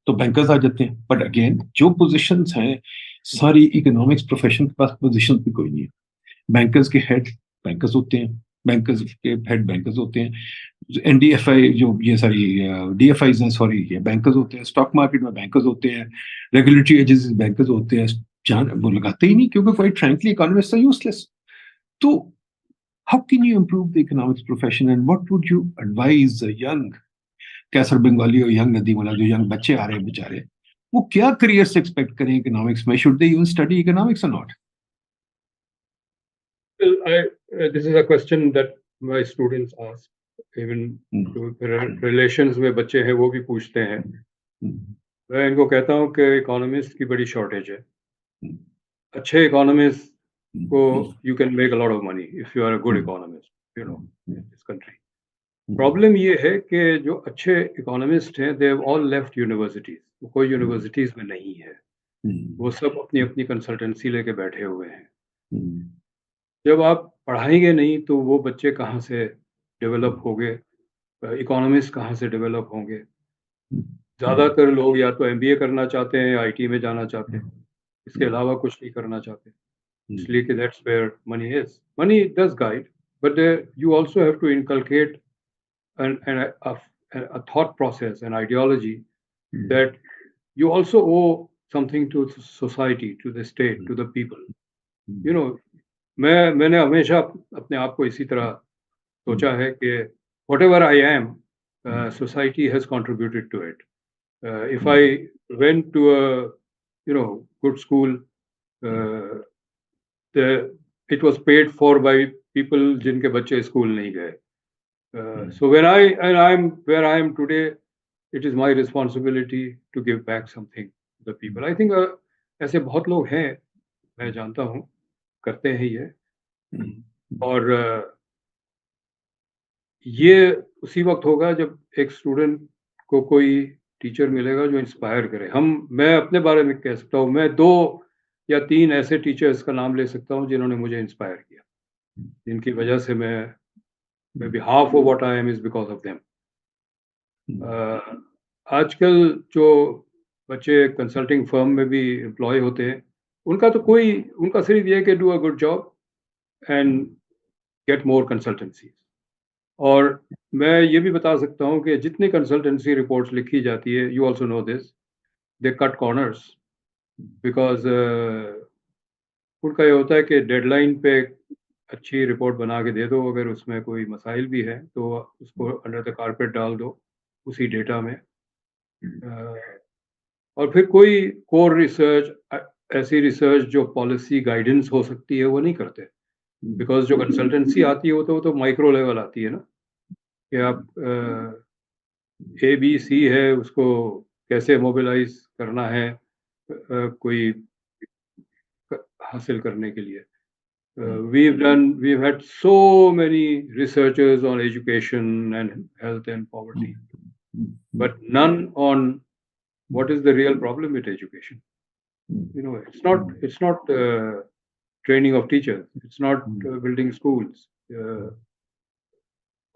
तो बैंकर्स आ जाते हैं. बट अगेन जो पोजीशंस हैं, सारी इकोनॉमिक्स प्रोफेशन के पास पोजीशन भी कोई नहीं है. बैंकर्स के हेड बैंकर्स होते हैं, बैंकर्स के हेड बैंकर्स होते हैं. एनडीएफआई जो ये सारी डीएफआईज हैं, सॉरी, ये बैंकर्स होते हैं. स्टॉक मार्केट में बैंकर्स होते हैं. रेगुलेटरी एजेंसीज बैंकर्स होते हैं. जान वो लगाते ही नहीं क्योंकि quite frankly economist are useless. तो how can you improve the economics profession and what would you advise a young Kaiser Bengali or young Nadeem Ul Haque, जो young बच्चे आ रहे हैं बेचारे, वो क्या career से expect करें economics में? Should they even study economics or not? Well, this is a question that my students ask. Even relations में बच्चे हैं वो भी पूछते हैं. मैं इनको कहता हूँ कि इकोनॉमिस्ट की बड़ी शॉर्टेज है. अच्छे इकोनॉमिस्ट को you can make a lot of money if you are a good economist, you know, in this country. Problem ये है कि जो अच्छे इकोनॉमिस्ट हैं, they have all left universities. वो कोई यूनिवर्सिटीज में नहीं है. वो सब अपनी अपनी कंसल्टेंसी लेके बैठे हुए हैं. जब आप पढ़ाएंगे नहीं तो वो बच्चे कहाँ से डेवलप होंगे, इकोनॉमिस्ट कहाँ से डेवलप होंगे? ज़्यादातर लोग या तो एमबीए करना चाहते हैं, आईटी में जाना चाहते हैं, इसके अलावा कुछ नहीं करना चाहते. इसलिए कि that's where money is. Money does guide, but you also have to inculcate a thought process, an ideology that you also owe something to society, to the state, to the people. You know, मैंने हमेशा अपने आप को इसी तरह सोचा है कि whatever I am, society has contributed to it. If I went to a good school, it was paid for by people जिनके बच्चे स्कूल नहीं गए. So when I'm where I am today, it is my responsibility to give back something to the people. I think ऐसे बहुत लोग हैं, मैं जानता हूँ, करते हैं ये. और ये उसी वक्त होगा जब एक स्टूडेंट को कोई टीचर मिलेगा जो इंस्पायर करे. मैं अपने बारे में कह सकता हूँ, मैं 2 या 3 ऐसे टीचर्स का नाम ले सकता हूँ जिन्होंने मुझे इंस्पायर किया, जिनकी वजह से maybe half of what I am is because of them. आजकल जो बच्चे कंसल्टिंग फर्म में भी एम्प्लॉय होते हैं, उनका सिर्फ ये कि do a good job and get more consultancy. और मैं ये भी बता सकता हूँ कि जितनी कंसल्टेंसी रिपोर्ट्स लिखी जाती है, you also know this, they cut corners because उनका ये होता है कि डेडलाइन पे अच्छी रिपोर्ट बना के दे दो, अगर उसमें कोई मसाइल भी है तो उसको अंडर द कारपेट डाल दो उसी डेटा में. और फिर कोई कोर रिसर्च, ऐसी रिसर्च जो पॉलिसी गाइडेंस हो सकती है, वो नहीं करते. बिकॉज जो कंसल्टेंसी आती है वो तो माइक्रो लेवल आती है ना, कि आप ABC है, उसको कैसे मोबिलाइज करना है कोई हासिल करने के लिए. We've had so many researchers on education and health and poverty, but none on what is the real problem with education. It's not training of teachers. It's not building schools.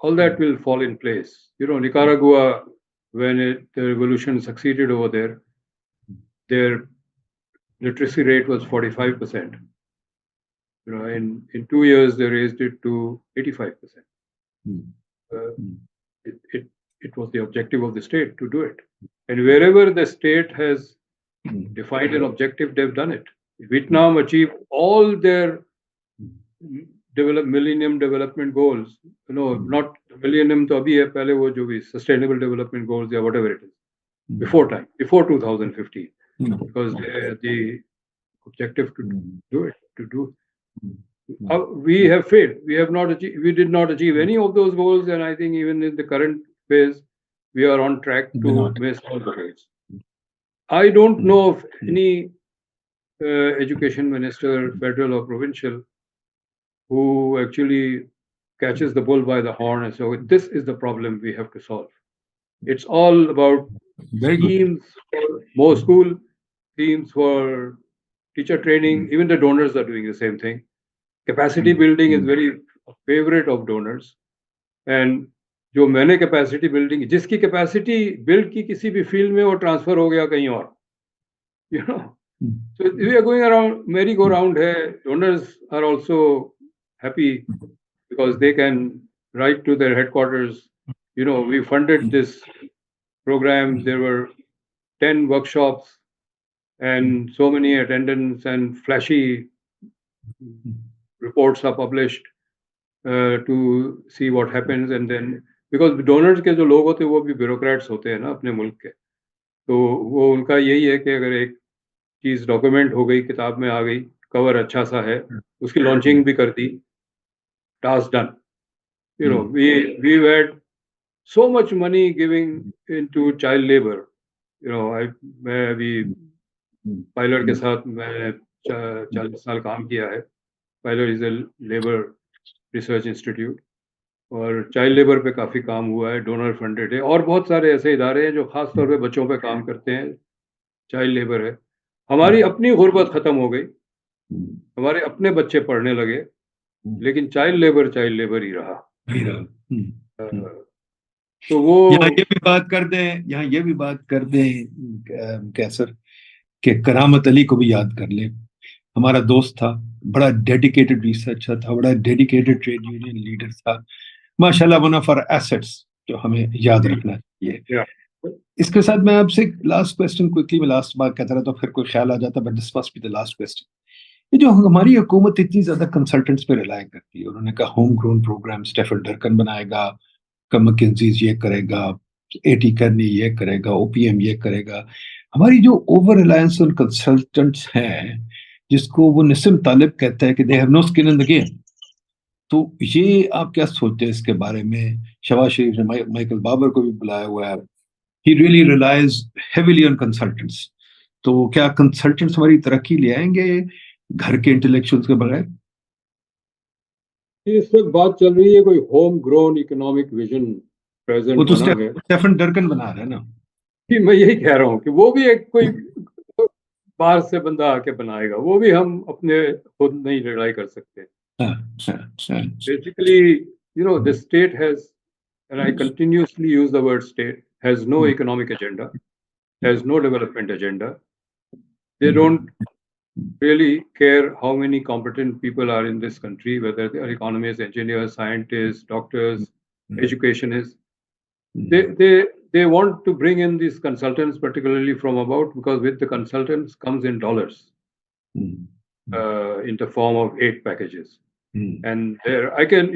All that will fall in place. Nicaragua, when the revolution succeeded over there, their literacy rate was 45%. In 2 years they raised it to 85%. It was the objective of the state to do it, and wherever the state has defined an objective, they've done it. Vietnam achieved all their Millennium Development Goals. Not Millennium to abhi hai, pehle wo jo bhi Sustainable Development Goals or whatever it is, before 2015, because the objective to do. We have failed. We did not achieve any of those goals, and I think even in the current phase, we are on track to miss all the goals. I don't know of any education minister, federal or provincial, who actually catches the bull by the horn and so this is the problem we have to solve. It's all about themes for more school, themes for teacher training. Even the donors are doing the same thing. Capacity building is very favorite of donors. And जो मैंने capacity building, जिसकी capacity build की किसी भी field में वो transfer हो गया कहीं और. So we are going around, merry-go-round hai. Donors are also happy because they can write to their headquarters, we funded this program, there were 10 workshops and so many attendance and flashy reports are published to see what happens. And then because donors के जो लोग होते हैं वो भी bureaucrats होते हैं ना अपने मुल्क के, तो वो उनका यही है कि अगर एक चीज डॉक्यूमेंट हो गई, किताब में आ गई, कवर अच्छा सा है, उसकी लॉन्चिंग भी कर दी, task done. We've had so much money giving into child labor. मैं अभी पायलट के साथ मैंने 40 साल काम किया है. Pilot is a labour research institute और चाइल्ड लेबर पे काफ़ी काम हुआ है, डोनर फंडेड है. और बहुत सारे ऐसे इदारे हैं जो खास तौर पे बच्चों पे काम करते हैं. चाइल्ड लेबर है. हमारी अपनी गुर्बत ख़त्म हो गई, हमारे अपने बच्चे पढ़ने लगे, लेकिन चाइल्ड लेबर ही रहा. तो वो यहाँ ये भी बात कर दें कैसर कि करामत अली को भी याद कर ले. हमारा दोस्त था, बड़ा डेडिकेटेड रिसर्चर था, बड़ा डेडिकेटेड ट्रेड यूनियन लीडर था. माशाल्लाह, वन ऑफ आवर एसेट्स जो हमें याद रखना चाहिए. इसके साथ मैं आपसे लास्ट क्वेश्चन क्विकली, मैं लास्ट बात कहता रहा तो फिर कोई ख्याल आ जाता, but this must be the last question. ये जो हमारी हुकूमत इतनी ज्यादा कंसल्टेंट्स पे रिलाय करती है, उन्होंने कहा होम ग्रोन प्रोग्राम स्टेफन डर्कन बनाएगा, मैकेंजीज ये करेगा, एटी करनी ये करेगा, ओपीएम ये करेगा। हमारी जो ओवर रिलायंस ऑन कंसल्टेंट्स है, जिसको वो निसिम तालिब कहता है कि they have no skin in the game, तो ये आप क्या सोचते हैं इसके बारे में? शहबाज शरीफ ने माइकल बाबर को भी बुलाया हुआ है। He really relies heavily on consultants. तो क्या कंसल्टेंट्स हमारी तरक्की ले आएंगे घर के इंटेलेक्चुअल्स के बगैर? इस वक्त बात चल रही है कोई home grown economic vision present वो तो बना है स्टेफन डर्कन बना रहा है ना। कि मैं यही कह रहा हूँ कि वो भी एक कोई बाहर से बंदा आके बनाएगा, वो भी हम अपने खुद नहीं रिलाई कर सकते। Basically, the state has, and I continuously use the word state, has no economic agenda, has no development agenda. They don't really care how many competent people are in this country, whether they are economists, engineers, scientists, doctors, educationists. They want to bring in these consultants, particularly from abroad, because with the consultants comes in dollars in the form of aid packages. And there, I can,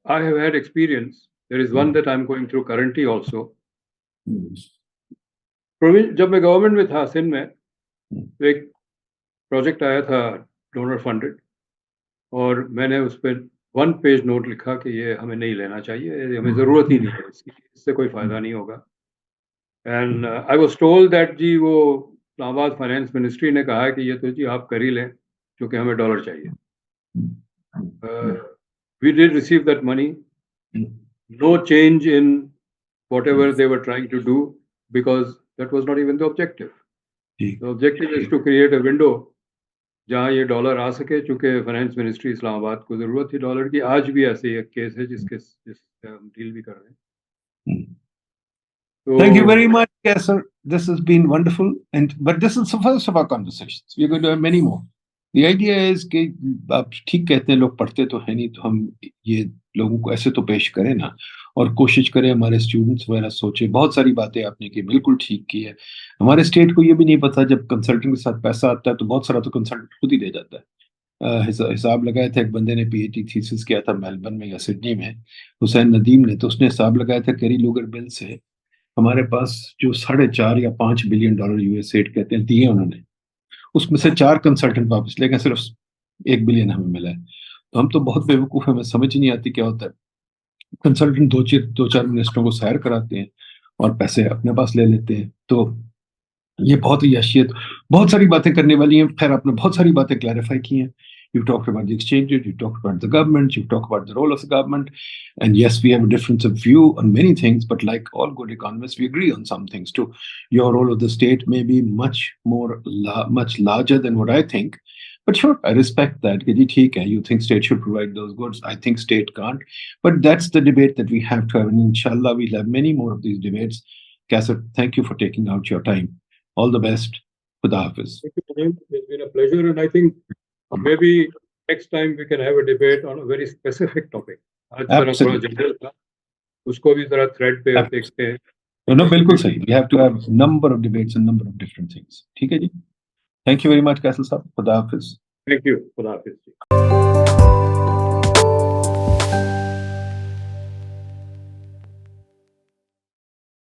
I have had experience. There is one that I'm going through currently also. जब मैं government में था सिंध में, तो एक project आया था donor funded, और मैंने उस पर 1 पेज नोट लिखा कि ये हमें नहीं लेना चाहिए, हमें ज़रूरत ही नहीं है इसकी, इससे कोई फ़ायदा नहीं होगा। And I was told that जी वो इस्लामाबाद फाइनेंस मिनिस्ट्री ने कहा है कि ये तो जी आप कर ही लें क्योंकि हमें डॉलर चाहिए। We did receive that money. No change in whatever they were trying to do, because that was not even the objective. The objective is to create a window जहाँ ये डॉलर आ सके, चूंकि फाइनेंस मिनिस्ट्री इस्लामाबाद को जरूरत थी dollar की। आज भी ऐसे एक केस है जिससे हम डील भी कर रहे हैं। Thank you very much, sir. This has been wonderful, but this is the first of our conversations. We're going to have many more. The idea is कि आप ठीक कहते हैं, लोग पढ़ते तो है नहीं, तो हम ये लोगों को ऐसे तो पेश करें ना, और कोशिश करें हमारे स्टूडेंट्स वगैरह सोचे। बहुत सारी बातें आपने की, बिल्कुल ठीक की है। हमारे स्टेट को ये भी नहीं पता, जब कंसल्टेंट के साथ पैसा आता है तो बहुत सारा तो कंसल्टेंट खुद ही दे जाता है। हिसाब लगाया था, एक बंदे ने पीएचडी थीसिस किया था मेलबर्न में या सिडनी में, हुसैन नदीम ने, तो उसने हिसाब लगाया था कैरी लूगर बिल से हमारे पास जो 4.5 या 5 बिलियन डॉलर यूएस एड कहते हैं दिए उन्होंने, उसमें से 4 कंसल्टेंट वापस ले गए, सिर्फ 1 बिलियन हमें मिला है। तो हम तो बहुत बेवकूफ, हमें समझ ही नहीं आती क्या होता है। कंसल्टेंट दो चार मिनिस्टरों को सैर कराते हैं और पैसे अपने पास ले लेते हैं। तो ये बहुत ही हैसियत, बहुत सारी बातें करने वाली हैं। खैर, आपने बहुत सारी बातें क्लैरिफाई की हैं। You talked about the exchanges, you talked about the government, you talked about the role of the government. And yes, we have a difference of view on many things, but like all good economists, we agree on some things too. Your role of the state may be much larger than what I think. But sure, I respect that. You think state should provide those goods. I think state can't. But that's the debate that we have to have. And inshallah, we'll have many more of these debates. Kaisar, thank you for taking out your time. All the best. Khuda Hafiz. Thank you, Nadeem. It's been a pleasure, and I think maybe next time we can have a debate on a very specific topic. आज जरा थोड़ा general था, उसको भी जरा thread पे देखते हैं। No, बिल्कुल सही. We have to have number of debates and number of different things. ठीक है जी. Thank you very much, Kaisal साहब. Khuda Hafiz. Thank you. Khuda Hafiz.